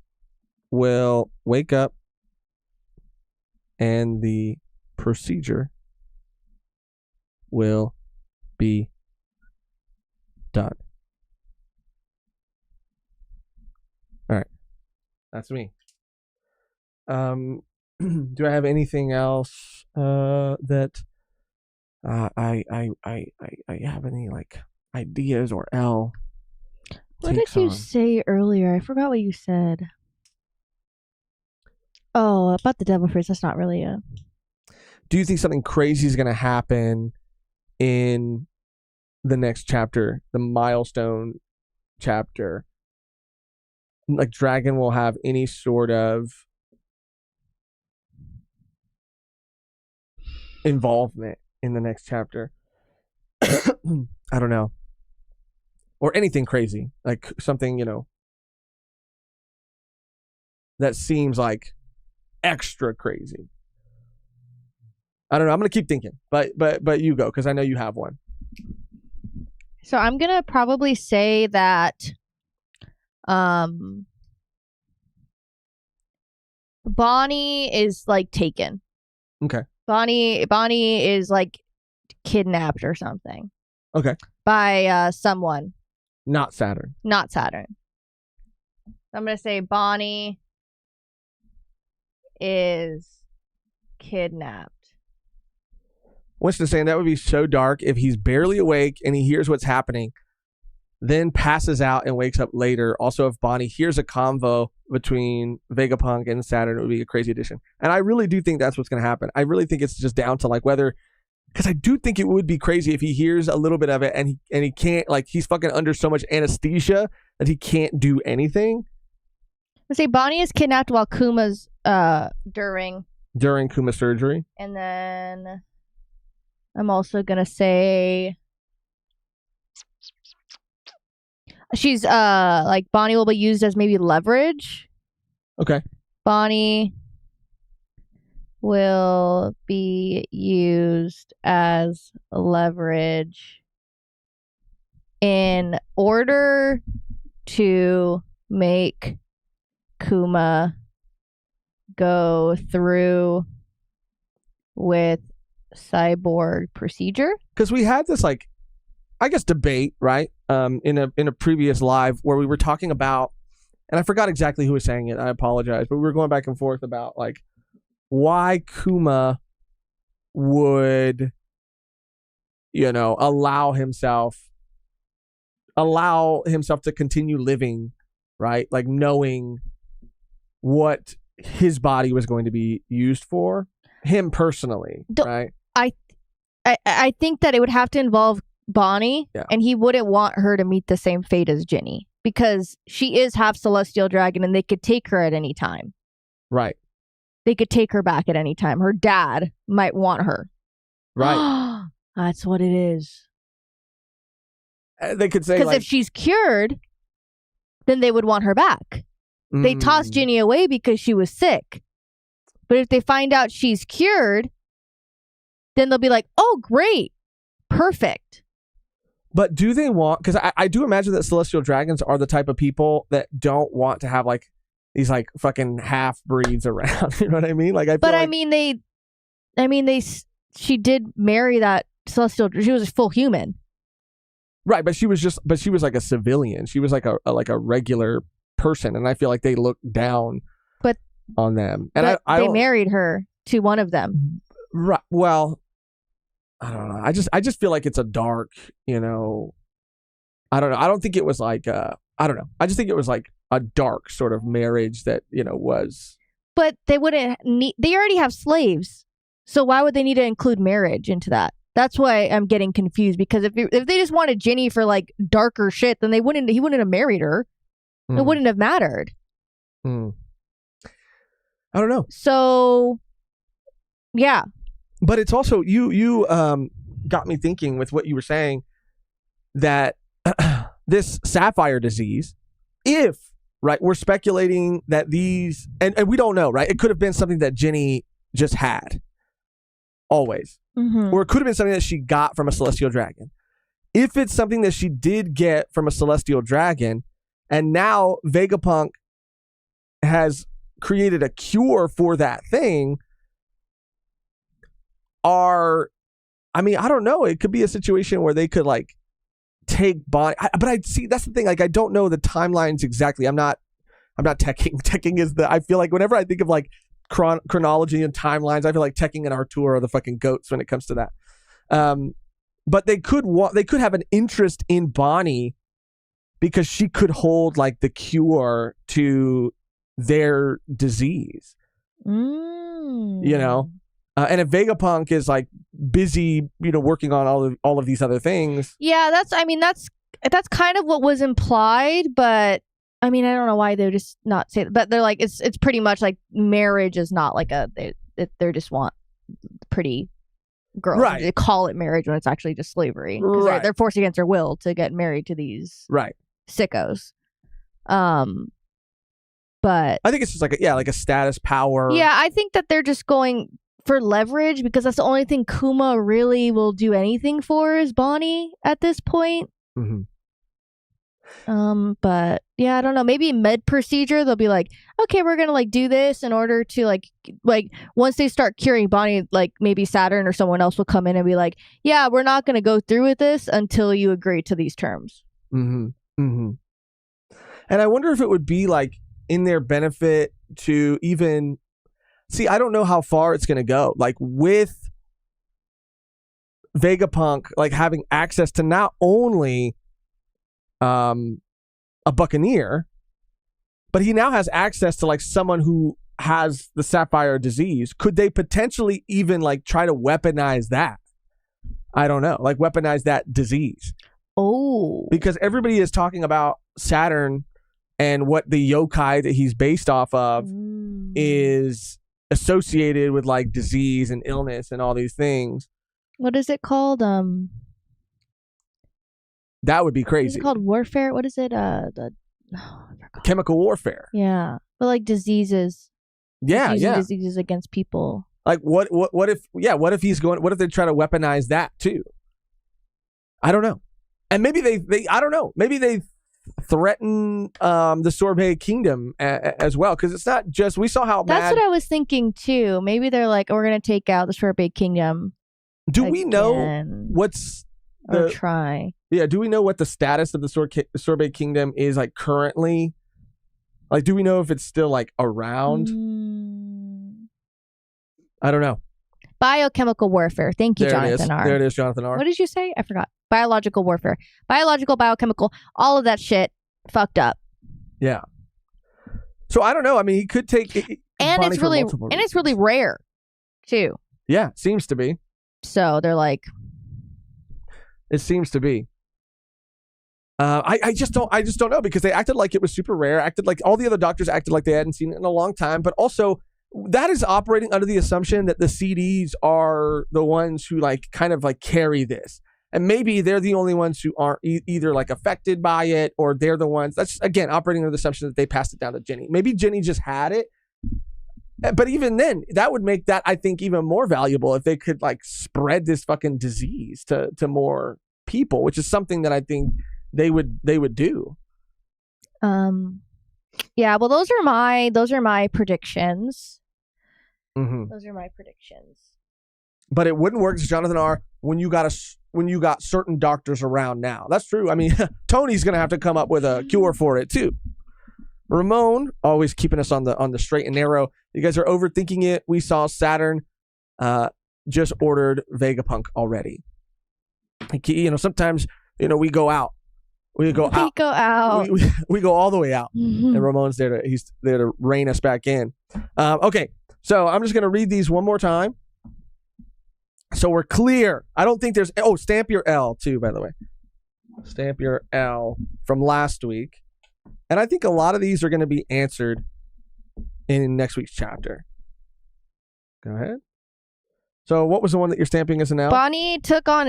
will wake up and the procedure will be done. All right. That's me. Do I have anything else that I have any like ideas or L? What did you say earlier? I forgot what you said. Oh, about the devil fruits. That's not really a... Do you think something crazy is going to happen in the next chapter, the milestone chapter? Like Dragon will have any sort of involvement in the next chapter? I don't know. Or anything crazy, like something, that seems like extra crazy. I don't know. I'm gonna keep thinking, but you go, because I know you have one. So I'm gonna probably say that Bonnie is like taken. Okay. Bonnie is like kidnapped or something. Okay. By someone. Not Saturn. Not Saturn. I'm gonna say Bonnie is kidnapped. Winston's saying that would be so dark if he's barely awake and he hears what's happening, then passes out and wakes up later. Also, if Bonnie hears a convo between Vegapunk and Saturn, it would be a crazy addition. And I really do think that's what's going to happen. I really think it's just down to like whether, because I do think it would be crazy if he hears a little bit of it and he can't, like, he's fucking under so much anesthesia that he can't do anything. Let's say Bonnie is kidnapped while Kuma's during Kuma's surgery. And then I'm also gonna say she's like Bonnie will be used as maybe leverage. Okay. Bonnie will be used as leverage in order to make Kuma go through with cyborg procedure. Because we had this, like, I guess, debate, right? In a previous live where we were talking about, and I forgot exactly who was saying it. I apologize, but we were going back and forth about like why Kuma would allow himself to continue living, right? Like knowing what his body was going to be used for, him personally, right? I think that it would have to involve Bonnie, and he wouldn't want her to meet the same fate as Ginny because she is half celestial dragon, and they could take her at any time. Right. They could take her back at any time. Her dad might want her. Right. That's what it is. They could say, because if she's cured, then they would want her back. They tossed Ginny away because she was sick. But if they find out she's cured, then they'll be like, oh, great. Perfect. But do they want, because I do imagine that celestial dragons are the type of people that don't want to have like these like fucking half breeds around. You know what I mean? Like, she did marry that celestial. She was a full human. Right. But she was like a civilian. She was like a regular person. And I feel like they look down on them. And they married her to one of them. Right. Well, I don't know. I just feel like it's a dark, I don't know. I don't think it was like, I don't know. I just think it was like a dark sort of marriage that, was. But they wouldn't need, they already have slaves. So why would they need to include marriage into that? That's why I'm getting confused, because if they just wanted Ginny for like darker shit, then he wouldn't have married her. It wouldn't have mattered. I don't know. So, yeah. But it's also, you got me thinking with what you were saying, that this sapphire disease, if, right, we're speculating that these, and we don't know, right? It could have been something that Ginny just had, always. Or it could have been something that she got from a celestial dragon. If it's something that she did get from a celestial dragon, and now Vegapunk has created a cure for that thing, I don't know. It could be a situation where they could like take Bonnie, but I see, that's the thing. Like, I don't know the timelines exactly. I'm not teching. Teching is I feel like whenever I think of like chronology and timelines, I feel like Tekking and Artur are the fucking goats when it comes to that. But they could have an interest in Bonnie because she could hold like the cure to their disease. And if Vegapunk is like busy, working on all of these other things. Yeah, that's kind of what was implied, but I don't know why they would just not say that. But they're like, it's pretty much like marriage is not like they just want pretty girls. Right. They call it marriage when it's actually just slavery. Right. They're forced against their will to get married to these sickos. But I think it's just like a status power. Yeah, I think that they're just going for leverage because that's the only thing Kuma really will do anything for is Bonnie at this point. But yeah, I don't know. Maybe med procedure, they'll be like, okay, we're gonna like do this in order to like once they start curing Bonnie, like maybe Saturn or someone else will come in and be like, yeah, we're not gonna go through with this until you agree to these terms. And I wonder if it would be like in their benefit to even see, I don't know how far it's gonna go. Like with Vegapunk like having access to not only a Buccaneer, but he now has access to like someone who has the sapphire disease. Could they potentially even like try to weaponize that? I don't know, like weaponize that disease. Oh, because everybody is talking about Saturn and what the yokai that he's based off of is associated with like disease and illness and all these things. What is it called? That would be crazy. Is it called warfare? What is it? Chemical warfare. Yeah, but like diseases. Yeah, diseases against people. Like what if? Yeah, what if he's going? What if they try to weaponize that too? I don't know. And maybe they I don't know. Maybe they threaten the Sorbet Kingdom as well, because it's not just, we saw how that's what I was thinking too. Maybe they're like, we're gonna take out the Sorbet Kingdom. Do we know what's the, or try? Yeah, do we know what the status of the Sorbet Kingdom is like currently? Like, do we know if it's still like around? I don't know. Biochemical warfare. Thank you, There it is. Jonathan R. There it is, Jonathan R. What did you say? I forgot. Biological warfare. Biological, biochemical, all of that shit fucked up. Yeah. So I don't know. I mean, he could take And Bonnie it's for really multiple and it's really reasons. rare too. Yeah, seems to be. So they're like, It seems to be. I just don't know because they acted like it was super rare. Acted like all the other doctors acted like they hadn't seen it in a long time. But also, that is operating under the assumption that the CDs are the ones who like kind of like carry this, and maybe they're the only ones who aren't either like affected by it or they're the ones. That's again operating under the assumption that they passed it down to Jenny. Maybe Jenny just had it. But even then, that would make that, I think, even more valuable if they could like spread this fucking disease to more people, which is something that I think they would do. yeah. Well, those are my predictions. Mm-hmm. Those are my predictions. But it wouldn't work, Jonathan R. When you got certain doctors around now. That's true. I mean, Tony's gonna have to come up with a cure for it too. Ramon always keeping us on the straight and narrow. You guys are overthinking it. We saw Saturn just ordered Vegapunk already. Sometimes we go out. We go out. We go all the way out, and Ramon's he's there to rein us back in. Okay, so I'm just gonna read these one more time, so we're clear. I don't think there's. Oh, stamp your L too, by the way. Stamp your L from last week, and I think a lot of these are going to be answered in next week's chapter. Go ahead. So what was the one that you're stamping as an L? Bonnie took on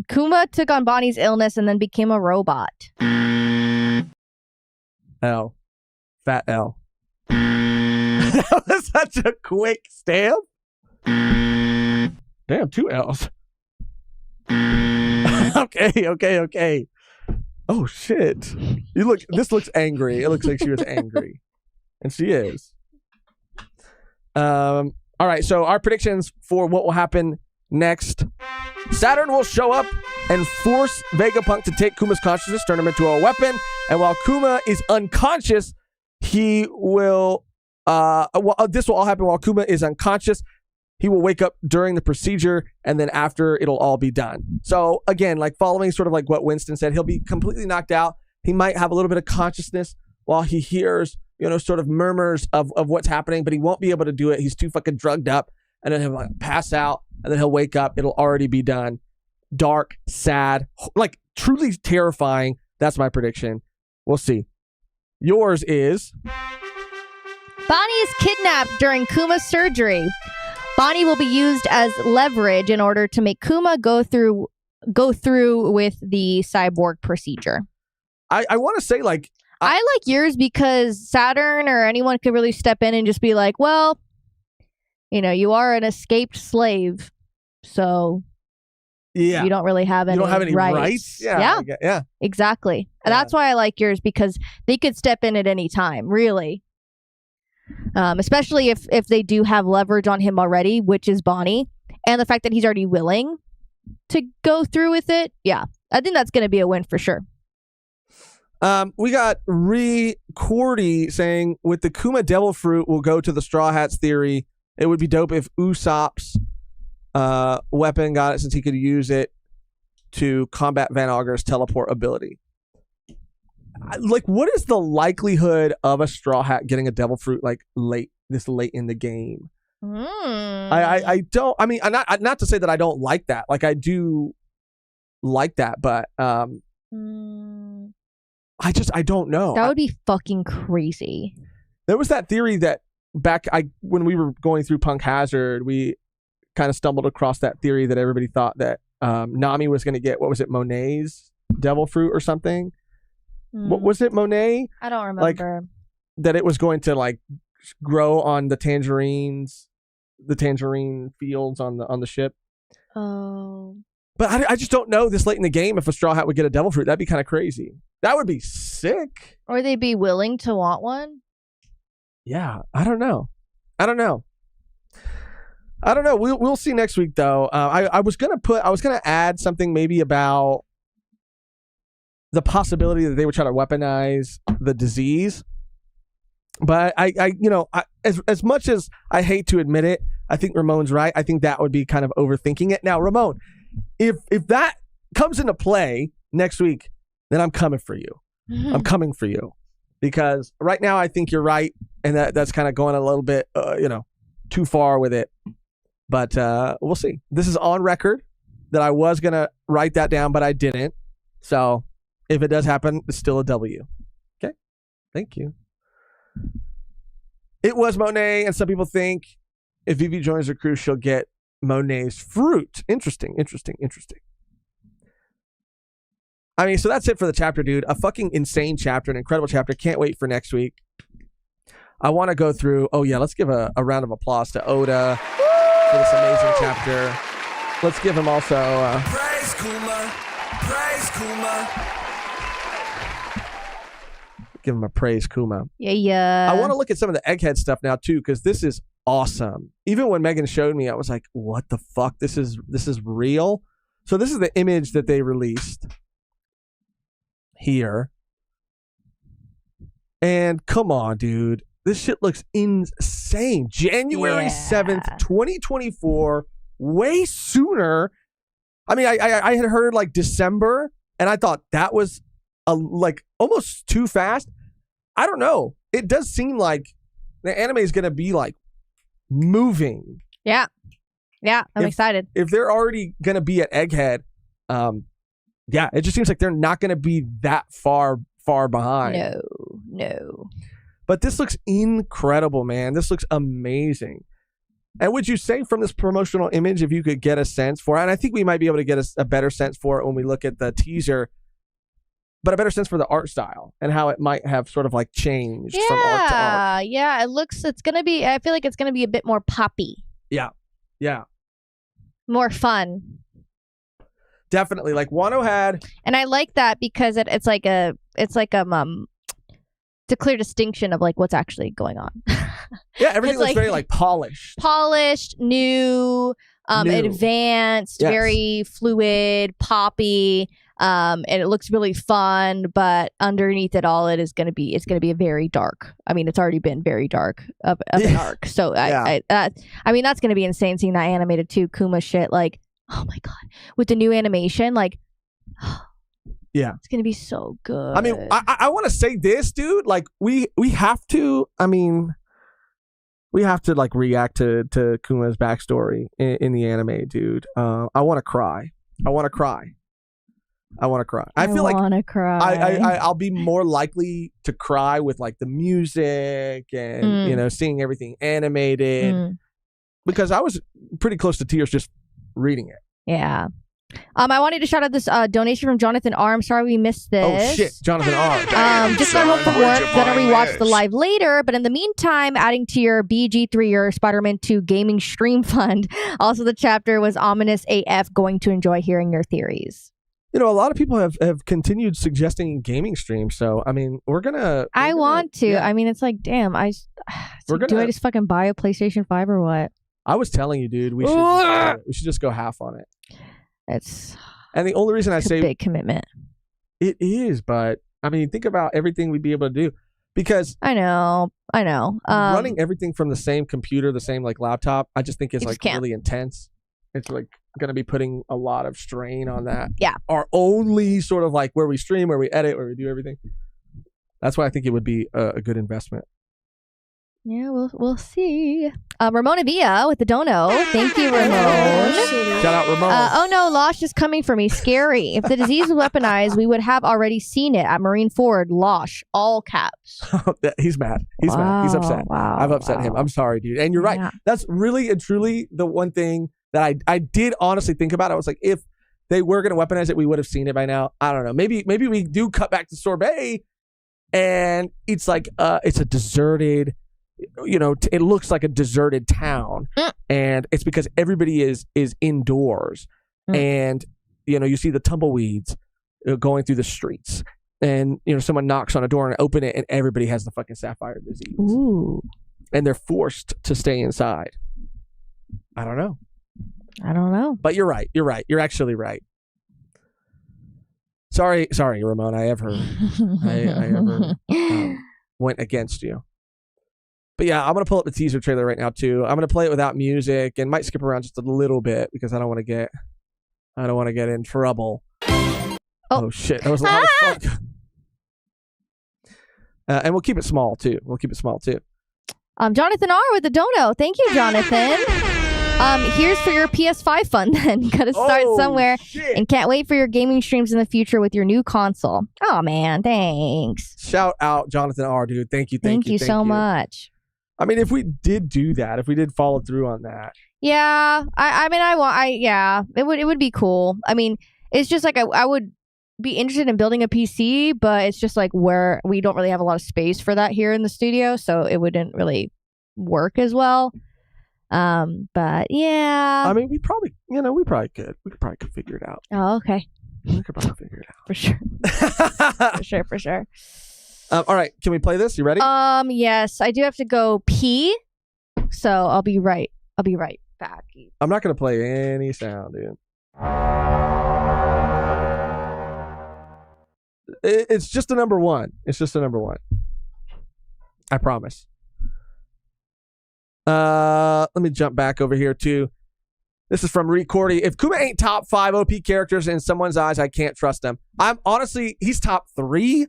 Kuma took on Bonnie's illness and then became a robot. L. Fat L. That was such a quick stamp. Damn, 2 L's. Okay. Oh shit. This looks angry. It looks like she was angry. And she is. All right, so our predictions for what will happen next. Saturn will show up and force Vegapunk to take Kuma's consciousness, turn him into a weapon. And while Kuma is unconscious, he will... this will all happen while Kuma is unconscious. He will wake up during the procedure, and then after, it'll all be done. So, again, like following sort of like what Winston said, he'll be completely knocked out. He might have a little bit of consciousness while he hears... sort of murmurs of what's happening, but he won't be able to do it. He's too fucking drugged up, and then he'll like pass out, and then he'll wake up. It'll already be done. Dark, sad, like truly terrifying. That's my prediction. We'll see. Yours is... Bonnie is kidnapped during Kuma's surgery. Bonnie will be used as leverage in order to make Kuma go through with the cyborg procedure. I want to say like... I like yours because Saturn or anyone could really step in and just be like, well, you are an escaped slave, so Yeah. you don't really have any, rights. Yeah. Exactly. And that's why I like yours, because they could step in at any time, really. Especially if they do have leverage on him already, which is Bonnie, and the fact that he's already willing to go through with it. Yeah, I think that's going to be a win for sure. We got Cordy saying, with the Kuma Devil Fruit, we'll go to the Straw Hats theory. It would be dope if Usopp's weapon got it, since he could use it to combat Van Auger's teleport ability. Like, what is the likelihood of a Straw Hat getting a Devil Fruit like late in the game? I don't. I mean, not to say that I don't like that. Like, I do like that, but I don't know. That would be fucking crazy. There was that theory that when we were going through Punk Hazard, we kind of stumbled across that theory that everybody thought that Nami was going to get, what was it, Monet's Devil Fruit or something? What was it, Monet? I don't remember. Like, that it was going to like grow on the tangerine fields on the ship. Oh. But I just don't know this late in the game if a Straw Hat would get a Devil Fruit. That'd be kind of crazy. That would be sick. Or they'd be willing to want one. Yeah, I don't know. We'll see next week though. I was gonna add something maybe about the possibility that they would try to weaponize the disease. But as much as I hate to admit it, I think Ramon's right. I think that would be kind of overthinking it. Now, Ramon, if that comes into play next week, then I'm coming for you. I'm coming for you because right now I think you're right, and that's kind of going a little bit, too far with it. But we'll see. This is on record that I was gonna write that down, but I didn't. So if it does happen, it's still a W. Okay, thank you. It was Monet, and some people think if Vivi joins the crew, she'll get Monet's fruit. Interesting. I mean, so that's it for the chapter, dude. A fucking insane chapter, an incredible chapter. Can't wait for next week. I want to go through. Oh, yeah, let's give a round of applause to Oda for this amazing chapter. Let's give him also. Praise Kuma. Praise Kuma. Give him a praise, Kuma. Yeah. I want to look at some of the Egghead stuff now, too, because this is awesome. Even when Mehgan showed me, I was like, what the fuck? This is real? So this is the image that they released here. And come on, dude. This shit looks insane. January 7th, 2024. Way sooner. I mean, I had heard like December, and I thought that was like almost too fast. I don't know. It does seem like the anime is going to be like moving. Yeah. I'm excited. If they're already going to be at Egghead, it just seems like they're not going to be that far behind. No. But this looks incredible, man. This looks amazing. And would you say from this promotional image, if you could get a sense for it, and I think we might be able to get a better sense for it when we look at the teaser, but a better sense for the art style and how it might have sort of like changed from art to art. Yeah, I feel like it's going to be a bit more poppy. Yeah. More fun. Definitely. Like Wano had. And I like that because it's like a clear distinction of like what's actually going on. Yeah, everything looks like, very like polished. New. Advanced, Yes. very fluid, poppy, and it looks really fun. But underneath it all, it's going to be a very dark. I mean, it's already been very dark of an arc. So I mean, that's going to be insane seeing that animated too. Kuma shit, like, oh my god, with the new animation, like, yeah, it's going to be so good. I mean, I want to say this, dude. Like, we have to. I mean. We have to like react to Kuma's backstory in the anime, dude. I want to cry. I feel like I'll be more likely to cry with like the music and seeing everything animated because I was pretty close to tears just reading it. Yeah. I wanted to shout out this donation from Jonathan R. I'm sorry we missed this. Oh shit, Jonathan R. Just got home from work, gonna rewatch the live later, but in the meantime, adding to your BG3 or Spider-Man 2 gaming stream fund. Also, the chapter was ominous AF. Going to enjoy hearing your theories. You know, a lot of people have continued suggesting gaming streams, so I mean, I want to. Yeah. I mean, it's like, damn, do I just fucking buy a PlayStation 5 or what? I was telling you, dude, we should just go half on it. And the only reason I say big commitment. It is, but I mean, think about everything we'd be able to do because I know. Running everything from the same computer, the same like laptop, I just think is like really intense. It's like going to be putting a lot of strain on that. Yeah. Our only sort of like where we stream, where we edit, where we do everything. That's why I think it would be a good investment. Yeah, we'll see. Ramona Villa with the dono. Thank you, Ramon. Shout out, Ramon. Oh no, Losh is coming for me. Scary. If the disease was weaponized, we would have already seen it at Marine Ford. Losh, all caps. He's mad. He's mad. He's upset. Wow, I've upset him. I'm sorry, dude. And you're right. Yeah. That's really and truly the one thing that I did honestly think about. I was like, if they were going to weaponize it, we would have seen it by now. I don't know. Maybe we do cut back to Sorbet, and it's like it's a deserted. It looks like a deserted town, and it's because everybody is indoors, and you see the tumbleweeds going through the streets, and someone knocks on a door and open it, and everybody has the fucking sapphire disease. Ooh. And they're forced to stay inside. I don't know, but you're right. You're actually right. Sorry, Ramon. I ever went against you. But yeah, I'm gonna pull up the teaser trailer right now too. I'm gonna play it without music and might skip around just a little bit because I don't want to get in trouble. Oh shit, that was loud as fuck. And we'll keep it small too. Jonathan R with the dono. Thank you, Jonathan. Here's for your PS5 fun then. Gotta start somewhere. Shit. And can't wait for your gaming streams in the future with your new console. Oh man, thanks. Shout out Jonathan R, dude. Thank you so much. I mean, if we did do that, if we did follow through on that. Yeah. It would be cool. I mean, it's just like I would be interested in building a PC, but it's just like where we don't really have a lot of space for that here in the studio, so it wouldn't really work as well. But yeah. I mean, we probably could. We could figure it out. Oh, okay. We could probably figure it out. For sure. for sure. All right, can we play this? You ready? Yes, I do have to go pee, so I'll be right back. I'm not gonna play any sound, dude. It's just a number one. I promise. Let me jump back over here too. This is from Recordy. If Kuma ain't top 5 OP characters in someone's eyes, I can't trust him. I'm honestly, he's top 3.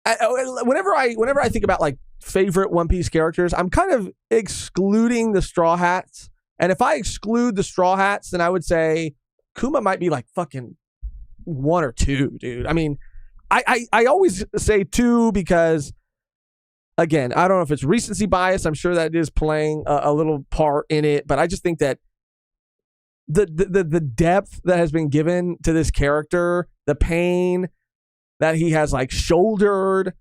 Whenever I think about like favorite One Piece characters, I'm kind of excluding the Straw Hats. And if I exclude the Straw Hats, then I would say Kuma might be like fucking 1 or 2, dude. I mean, I always say 2 because, again, I don't know if it's recency bias. I'm sure that is playing a little part in it, but I just think that the depth that has been given to this character, the pain that he has like shouldered,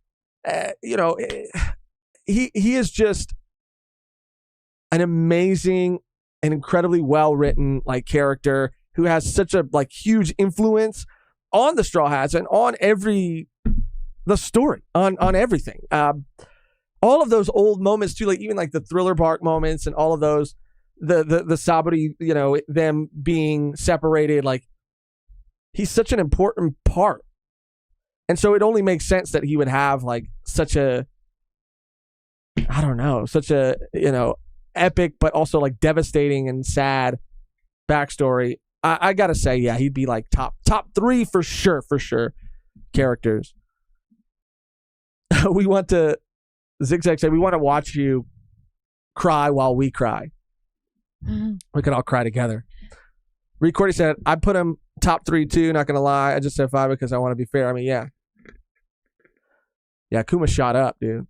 he is just an amazing and incredibly well written like character who has such a like huge influence on the Straw Hats and on the story, on everything. All of those old moments too, like even like the Thriller Bark moments and all of those, the Saburi, them being separated, like he's such an important part. And so it only makes sense that he would have like such a epic, but also like devastating and sad backstory. I gotta say, yeah, he'd be like top 3 for sure characters. We want to Zigzag say we want to watch you cry while we cry. Mm-hmm. We could all cry together. Recordy said, I put him top 3 too, not gonna lie. I just said 5 because I want to be fair. I mean, yeah. Yeah, Kuma shot up, dude.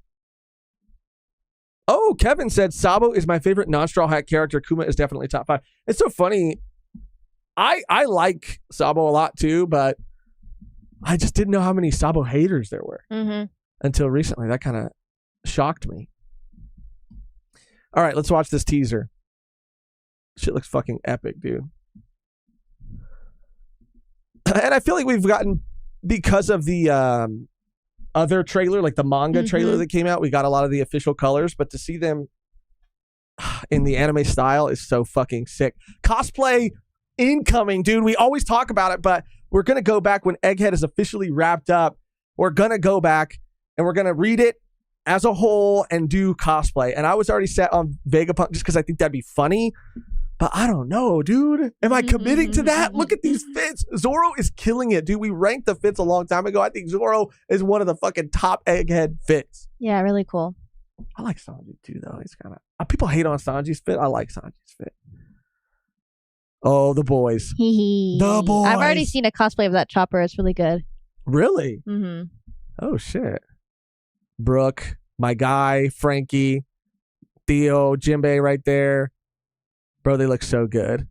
Oh, Kevin said Sabo is my favorite non-Straw Hat character. Kuma is definitely top 5. It's so funny. I like Sabo a lot too, but I just didn't know how many Sabo haters there were until recently. That kind of shocked me. All right, let's watch this teaser. Shit looks fucking epic, dude. And I feel like we've gotten, because of the other trailer, like the manga trailer that came out, we got a lot of the official colors, but to see them in the anime style is so fucking sick. Cosplay incoming, dude. We always talk about it, but we're going to go back when Egghead is officially wrapped up. We're going to go back and we're going to read it as a whole and do cosplay. And I was already set on Vegapunk just because I think that'd be funny. But I don't know, dude. Am I committing to that? Look at these fits. Zoro is killing it, dude. We ranked the fits a long time ago. I think Zoro is one of the fucking top Egghead fits. Yeah, really cool. I like Sanji too, though. He's kind of... people hate on Sanji's fit. I like Sanji's fit. Oh, the boys. The boys. I've already seen a cosplay of that Chopper. It's really good. Really? Mm-hmm. Oh, shit. Brooke, my guy, Frankie, Theo, Jinbei right there. Bro, they look so good.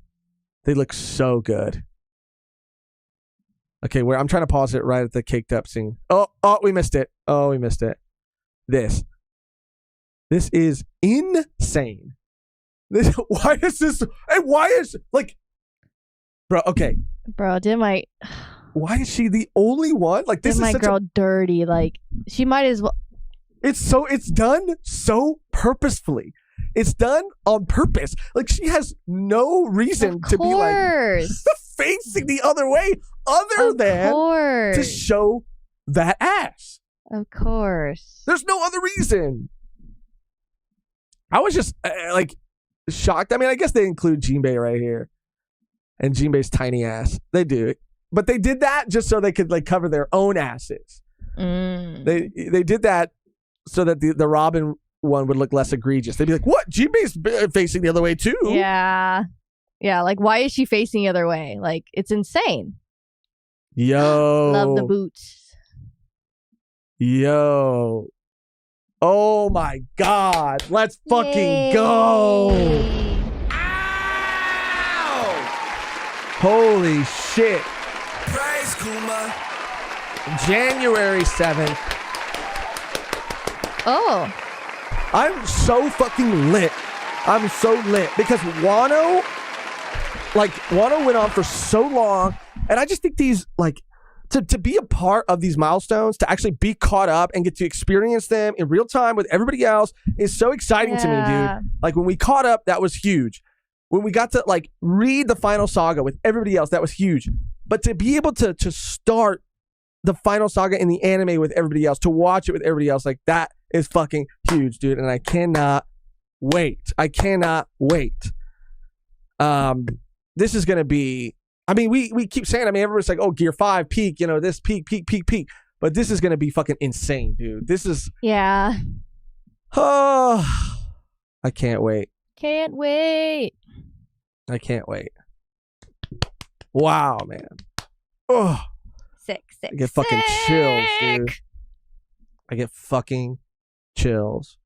They look so good. Okay, I'm trying to pause it right at the caked up scene. Oh, we missed it. This is insane. Why is like, bro, okay. Bro, why is she the only one? Like, this is my such girl dirty. Like, she might as well. It's done so purposefully. It's done on purpose. Like, she has no reason to be like facing the other way other than to show that ass. Of course. There's no other reason. I was just like shocked. I mean, I guess they include Jinbei right here, and Jinbei's tiny ass. They do, but they did that just so they could like cover their own asses. They did that so that the Robin one would look less egregious. They'd be like, "What? Jinbei's facing the other way too." Yeah. Like, why is she facing the other way? Like, it's insane. Yo. Love the boots. Yo. Oh my God. Let's fucking go. Ow! Holy shit. Praise Kuma. January 7th. Oh. I'm so fucking lit. I'm so lit because Wano went on for so long, and I just think these, like, to be a part of these milestones, to actually be caught up and get to experience them in real time with everybody else is so exciting to me, dude. Like, when we caught up, that was huge. When we got to, like, read the final saga with everybody else, that was huge. But to be able to start the final saga in the anime with everybody else, to watch it with everybody else, like, that is fucking huge, dude. And I cannot wait. I cannot wait. This is going to be, I mean, we keep saying, I mean, everybody's like, oh, Gear 5 peak, you know, this peak. But this is going to be fucking insane, dude. This is. Yeah. Oh, I can't wait. Can't wait. I can't wait. Wow, man. Oh, Sick. I get fucking chills, dude. I get fucking chills.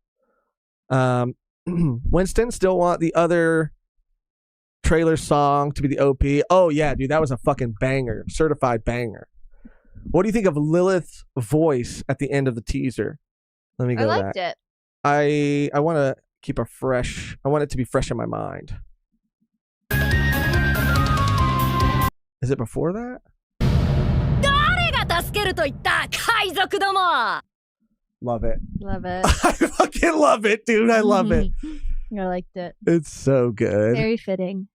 Winston, still want the other trailer song to be the OP. Oh yeah, dude, that was a fucking banger, certified banger. What do you think of Lilith's voice at the end of the teaser? Let me go I back. liked it. I want to keep I want it to be fresh in my mind. Is it before that? Love it. Love it. I fucking love it, dude. I love it. I liked it. It's so good. Very fitting.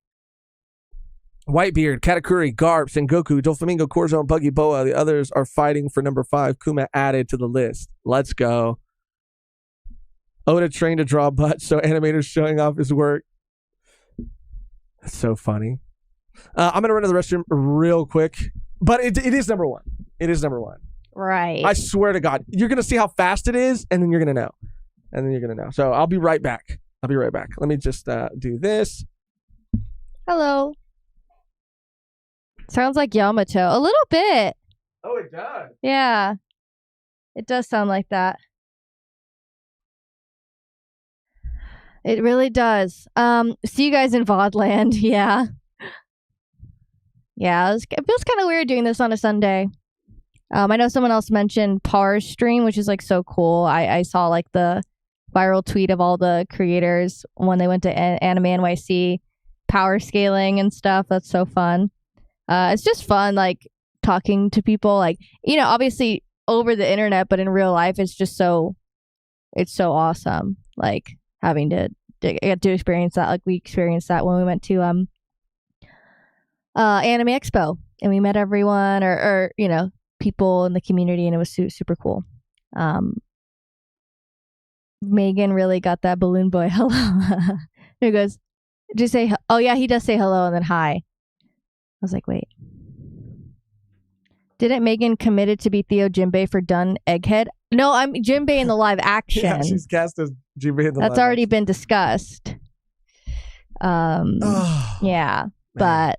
Whitebeard, Katakuri, Garp, Sengoku, Doflamingo, Corzo, and Buggy Boa. The others are fighting for number 5. Kuma added to the list. Let's go. Oda trained to draw butts, so animators showing off his work. That's so funny. I'm going to run to the restroom real quick, but it is number 1. It is number 1. Right. I swear to God. You're going to see how fast it is, and then you're going to know. And then you're going to know. So I'll be right back. Let me just do this. Hello. Sounds like Yamato. A little bit. Oh, it does. Yeah. It does sound like that. It really does. See you guys in Vodland. Yeah. Yeah, it feels kind of weird doing this on a Sunday. I know someone else mentioned Par's stream, which is like so cool. I saw like the viral tweet of all the creators when they went to Anime NYC, power scaling and stuff. That's so fun. It's just fun, like talking to people, like, you know, obviously over the internet, but in real life, it's so awesome. Like having to get to experience that. Like we experienced that when we went to Anime Expo and we met everyone or you know, people in the community, and it was super cool. Mehgan really got that balloon boy hello. He goes, did you say, oh yeah, he does say hello and then hi. I was like, wait. Didn't Mehgan committed to be Theo Jinbei for Dun Egghead? No, I'm Jinbei in the live action. Yeah, she's cast as Jinbei in the That's live already action. been discussed. Yeah, but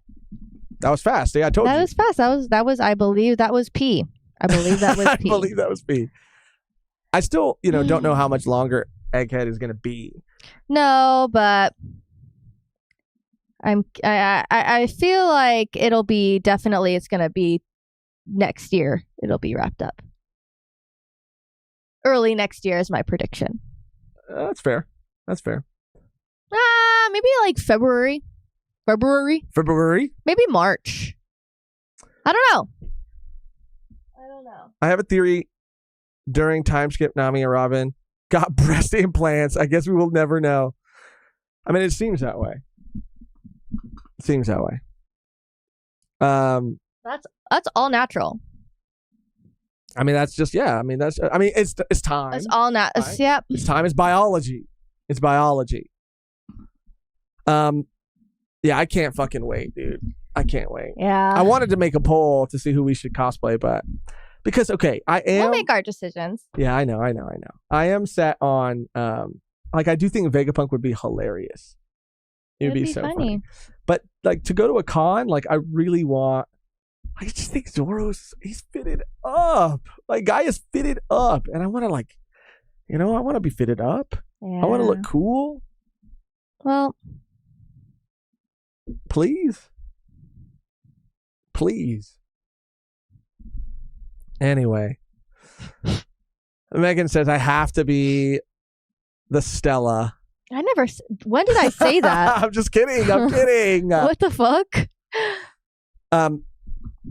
that was fast. Yeah, I told you. That was fast. That was I believe that was P. I believe that was P. I believe that was P. I still, you know, don't know how much longer Egghead is going to be. No, but I feel like it'll be definitely, it's going to be next year. It'll be wrapped up. Early next year is my prediction. That's fair. Maybe like February. Maybe March. I don't know. I have a theory. During time skip, Nami and Robin got breast implants. I guess we will never know. I mean, it seems that way. That's all natural. I mean, that's just, yeah. I mean, it's time. It's all natural. Right? Yep. It's time. It's biology. It's biology. Yeah, I can't fucking wait, dude. I can't wait. Yeah. I wanted to make a poll to see who we should cosplay, but because We'll make our decisions. Yeah, I know. I am set on like I do think Vegapunk would be hilarious. It'd be so funny. But like to go to a con, like I really want. I just think he's fitted up. Like guy is fitted up, and I want to I want to be fitted up. Yeah. I want to look cool. Well, please. Anyway, Mehgan says I have to be the Stella. when did I say that? I'm just kidding. What the fuck?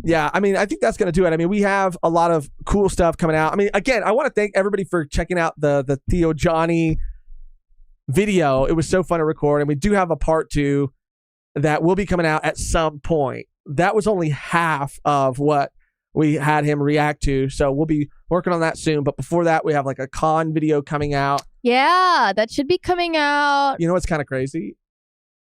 Yeah, I mean, I think that's going to do it. I mean, we have a lot of cool stuff coming out. I mean, again, I want to thank everybody for checking out the Theo Johnny video. It was so fun to record, and we do have a part 2 that will be coming out at some point. That was only half of what we had him react to, so we'll be working on that soon. But before that, we have like a con video coming out. Yeah, that should be coming out. You know what's kind of crazy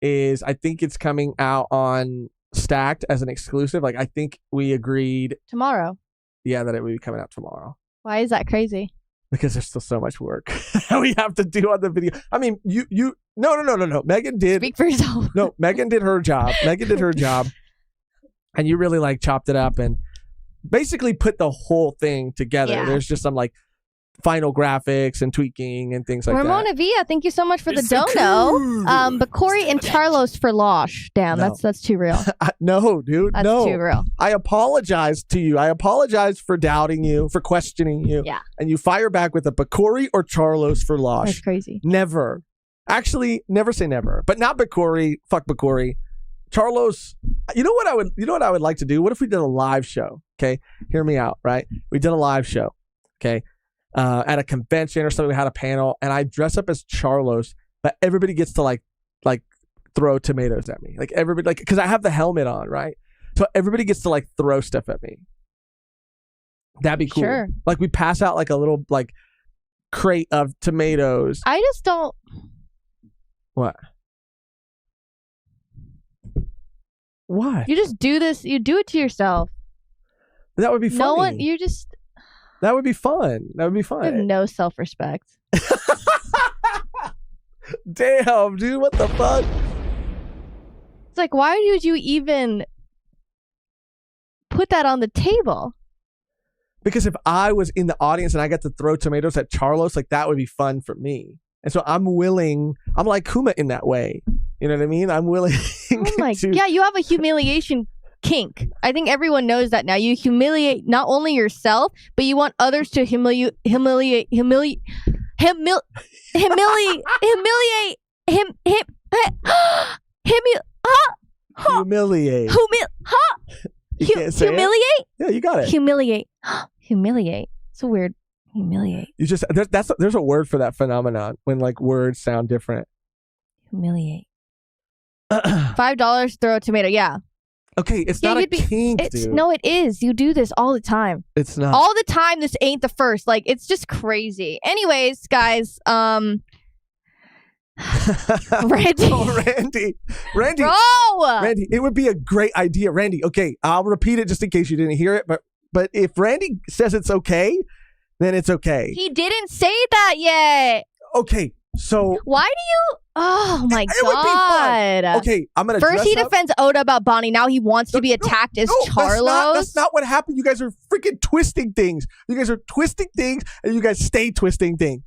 is I think it's coming out on Stacked as an exclusive. Like I think we agreed tomorrow. Yeah, that it would be coming out tomorrow. Why is that crazy? Because there's still so much work we have to do on the video. I mean, no. Mehgan did. Speak for yourself. No, Mehgan did her job. And you really like chopped it up and basically put the whole thing together. Yeah. There's just some like final graphics and tweaking and things like Ramona that. Villa, thank you so much for the dono. Bakori and Charlos for Losh. Damn, No. that's too real. No, dude. That's no. too real. I apologize to you. I apologize for doubting you, for questioning you. Yeah. And you fire back with a Bakori or Charlos for Losh. That's crazy. Never. Actually, never say never. But not Bakori. Fuck Bakori. Charlos. You know what I would like to do? What if we did a live show? Okay. Hear me out, right? We did a live show. Okay. At a convention or something, we had a panel, and I dress up as Charlos, but everybody gets to like throw tomatoes at me. Like everybody, like, because I have the helmet on, right? So everybody gets to like throw stuff at me. That'd be cool. Sure. Like we pass out like a little like crate of tomatoes. I just don't. What? What? You just do this. You do it to yourself. That would be funny. No one. You just. That would be fun. That would be You have fun. no self-respect. Damn, dude. What the fuck? It's like, why would you even put that on the table? Because if I was in the audience and I got to throw tomatoes at Charlos, like that would be fun for me. And so I'm like Kuma in that way. You know what I mean? I'm willing. Oh my, yeah, you have a humiliation kink. I think everyone knows that now. You humiliate not only yourself, but you want others to humiliate him. Humiliate. You can't say it? Humiliate? Yeah, you got it. Humiliate. Humiliate. It's a weird humiliate. You just there's a word for that phenomenon when like words sound different. Humiliate. $5, throw a tomato. Yeah. Okay, it's not a kink, dude. No, it is. You do this all the time. It's not. All the time. This ain't the first. Like, it's just crazy. Anyways, guys, Randy. Randy. Bro! Randy, it would be a great idea. Randy, okay, I'll repeat it just in case you didn't hear it, but if Randy says it's okay, then it's okay. He didn't say that yet. Okay, so why do you? Oh my it would be fun. god. Okay, I'm gonna First dress he up. defends Oda about Bonnie. Now he wants to be attacked as Charlos. That's not what happened. You guys are freaking twisting things. You guys are twisting things, and you guys stay twisting things.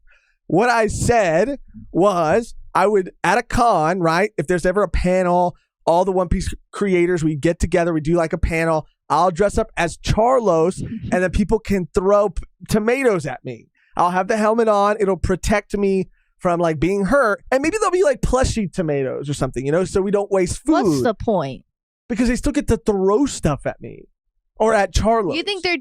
What I said was I would, at a con, right? If there's ever a panel, all the One Piece creators, we get together, we do like a panel. I'll dress up as Charlos, and then people can throw tomatoes at me. I'll have the helmet on. It'll protect me from like being hurt, and maybe they'll be like plushy tomatoes or something, you know, so we don't waste food. What's the point? Because they still get to throw stuff at me or at Charlos. You think they're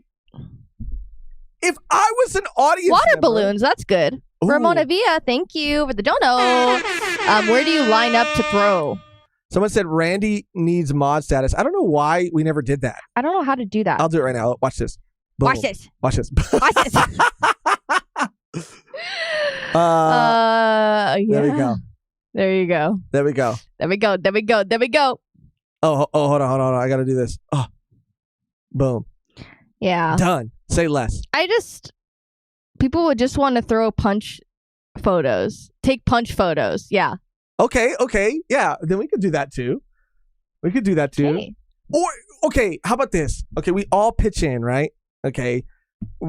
if I was an audience water member, balloons? That's good. Ooh. Ramona Villa, thank you for the dono. Where do you line up to throw? Someone said Randy needs mod status. I don't know why we never did that. I don't know how to do that. I'll do it right now. Watch this. Boom. Watch this. Watch this. Watch this. Yeah. There we go. There you go. There we go. There we go. There we go. There we go. Oh, hold on. I got to do this. Oh, boom. Yeah. Done. Say less. People would just want to throw punch photos. Take punch photos. Yeah. Okay. Yeah. Then we could do that too. Okay. Or, okay, how about this? Okay, we all pitch in, right? Okay.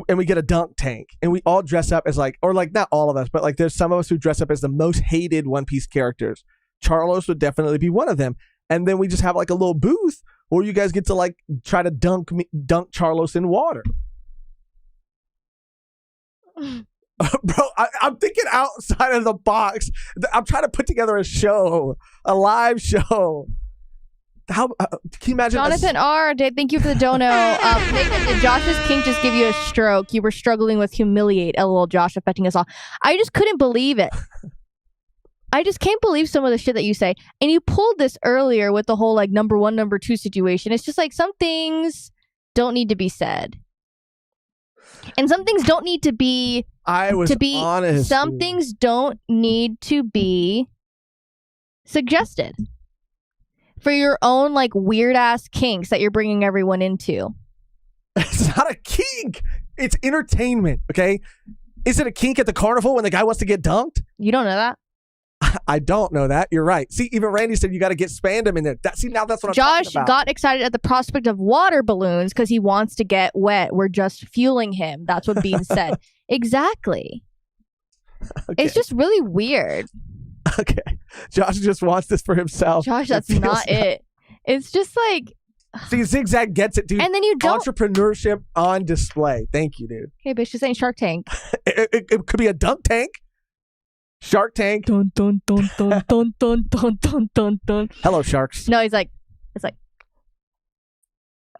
And we get a dunk tank. And we all dress up as like, or like not all of us, but like there's some of us who dress up as the most hated One Piece characters. Charlos would definitely be one of them. And then we just have like a little booth where you guys get to like try to dunk Charlos in water. Bro, I'm thinking outside of the box. I'm trying to put together a live show. How can you imagine? Jonathan R. Thank you for the dono. Mehgan, did Josh's kink just give you a stroke? You were struggling with humiliate. LOL, Josh, affecting us all. I just couldn't believe it. I just can't believe some of the shit that you say. And you pulled this earlier with the whole like number 1, number 2 situation. It's just like some things don't need to be said. And some things don't need to be honest. Some things don't need to be suggested for your own like weird ass kinks that you're bringing everyone into. It's not a kink. It's entertainment. Okay. Is it a kink at the carnival when the guy wants to get dunked? You don't know that? I don't know that. You're right. See, even Randy said you got to get spandom in there. Now that's what I'm Josh talking about. got excited at the prospect of water balloons because he wants to get wet. We're just fueling him. That's what Bean said. Exactly. Okay. It's just really weird. Okay. Josh just wants this for himself. Josh, that's not it. It's just like... See, Zigzag gets it, dude. And then you don't... Entrepreneurship on display. Thank you, dude. Okay, bitch, this ain't Shark Tank. It could be a dunk tank. Shark Tank. Dun, dun, dun, dun, dun, dun, dun, dun, dun, dun. Hello, sharks. No, it's like...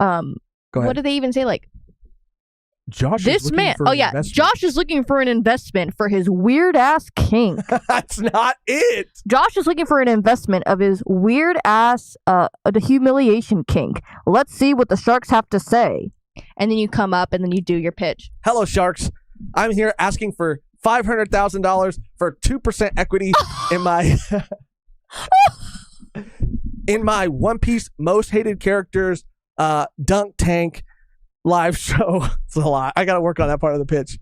Go ahead. What do they even say? Like, Josh this man... Oh, yeah. Josh is looking for an investment for his weird-ass kink. That's not it. Josh is looking for an investment of his weird-ass the humiliation kink. Let's see what the sharks have to say. And then you come up and then you do your pitch. Hello, sharks. I'm here asking for $500,000 for 2% equity in my in my One Piece most hated characters dunk tank live show. It's a lot. I got to work on that part of the pitch.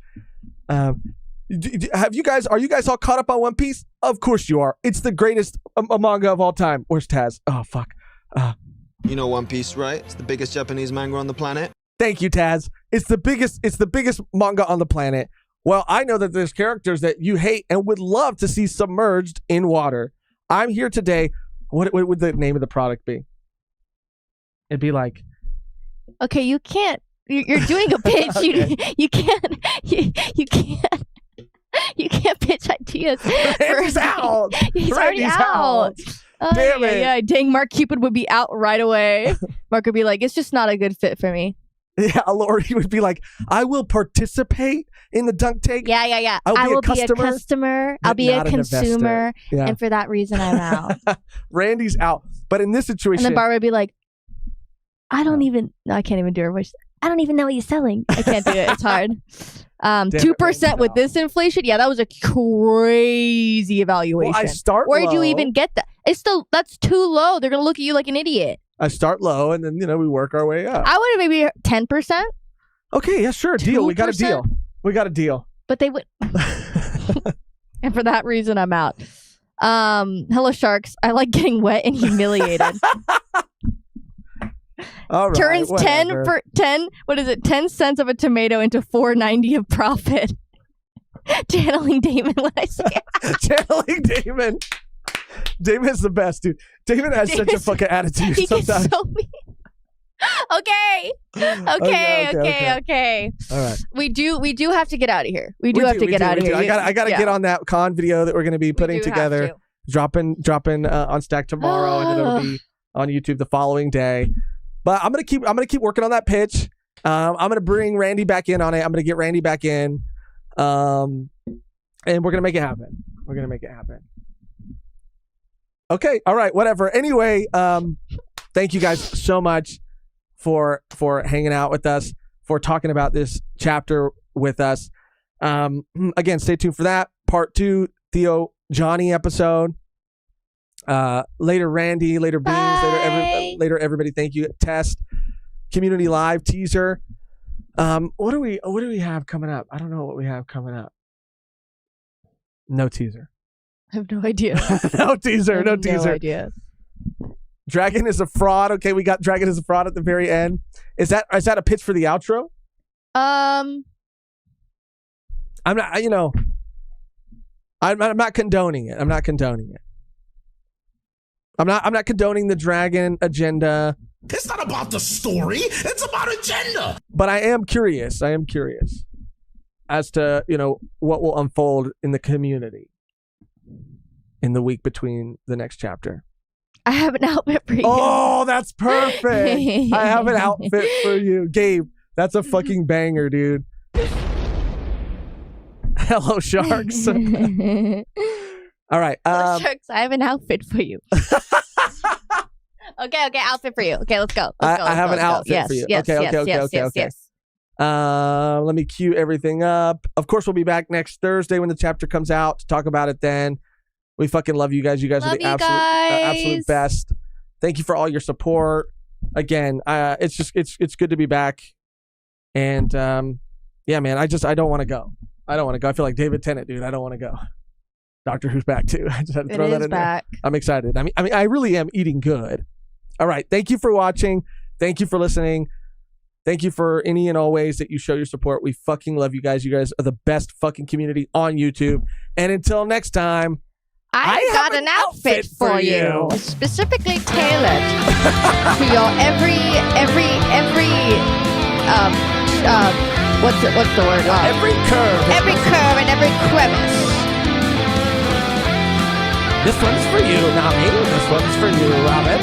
Are you guys all caught up on One Piece? Of course you are. It's the greatest manga of all time. Where's Taz? Oh, fuck. You know One Piece, right? It's the biggest Japanese manga on the planet. Thank you, Taz. It's the biggest manga on the planet. Well, I know that there's characters that you hate and would love to see submerged in water. I'm here today. What would the name of the product be? It'd be like... Okay, you can't... You're doing a pitch. Okay. You can't... You can't pitch ideas. Randy's out. He's already Randy's out. Oh, Damn it. Yeah, dang, Mark Cupid would be out right away. Mark would be like, it's just not a good fit for me. Yeah, Lord, he would be like, I will participate in the dunk tank. Yeah. I will be a customer. I'll be a consumer. Yeah. And for that reason, I'm out. Randy's out. But in this situation... And then Barbara would be like, I can't even do her voice. I don't even know what you're selling. I can't do it. It's hard. 2% with this inflation? Yeah, that was a crazy evaluation. Well, I start Where'd you low. even get that? That's too low. They're going to look at you like an idiot. I start low, and then, we work our way up. I would have maybe 10%. Okay, yeah, sure. Deal. We got a 2%? deal. But they would... And for that reason, I'm out. Hello, sharks. I like getting wet and humiliated. All right, Turns whatever. 10 cents of a tomato into $4.90 of profit. Channeling Damon when I say it. Channeling Damon. Damon's the best, dude. Damon has such a fucking attitude He gets sometimes. so mean. Okay. All right. We do have to get out of here. We do have to get out of here. I gotta get on that con video that we're gonna be putting do have together, to. dropping on Stack tomorrow, and then it'll be on YouTube the following day. But I'm gonna keep working on that pitch. I'm gonna bring Randy back in on it. I'm gonna get Randy back in, and we're gonna make it happen. Okay. All right. Whatever. Anyway, thank you guys so much for hanging out with us, for talking about this chapter with us. Again, stay tuned for that. Part 2, Theo Johnny episode. Later Randy, later Beans, later everybody. Thank you. Test community live teaser. What do we have coming up? I don't know what we have coming up. No teaser. I have no idea. No teaser. No teaser. No idea. Dragon is a fraud. Okay, we got Dragon is a fraud at the very end. Is that a pitch for the outro? I'm not. I'm not condoning it. I'm not condoning it. I'm not condoning the Dragon agenda. It's not about the story. It's about agenda. But I am curious. As to what will unfold in the community in the week between the next chapter. I have an outfit for you. Oh, that's perfect. I have an outfit for you. Gabe, that's a fucking banger, dude. Hello, sharks. All right. Sharks, I have an outfit for you. Okay, outfit for you. Okay, let's go. I have an outfit for you. Yes, Okay. Let me cue everything up. Of course, we'll be back next Thursday when the chapter comes out to talk about it then. We fucking love you guys. You guys are the absolute best. Thank you for all your support. Again, it's good to be back. And yeah, man, I don't want to go. I feel like David Tennant, dude. I don't want to go. Doctor Who's back too. I just had to throw that in there. I'm excited. I mean, I really am eating good. All right. Thank you for watching. Thank you for listening. Thank you for any and all ways that you show your support. We fucking love you guys. You guys are the best fucking community on YouTube. And until next time, I got an outfit for you, specifically tailored to your every what's the word? every curve and every crevice. This one's for you, Nami. This one's for you, Robin.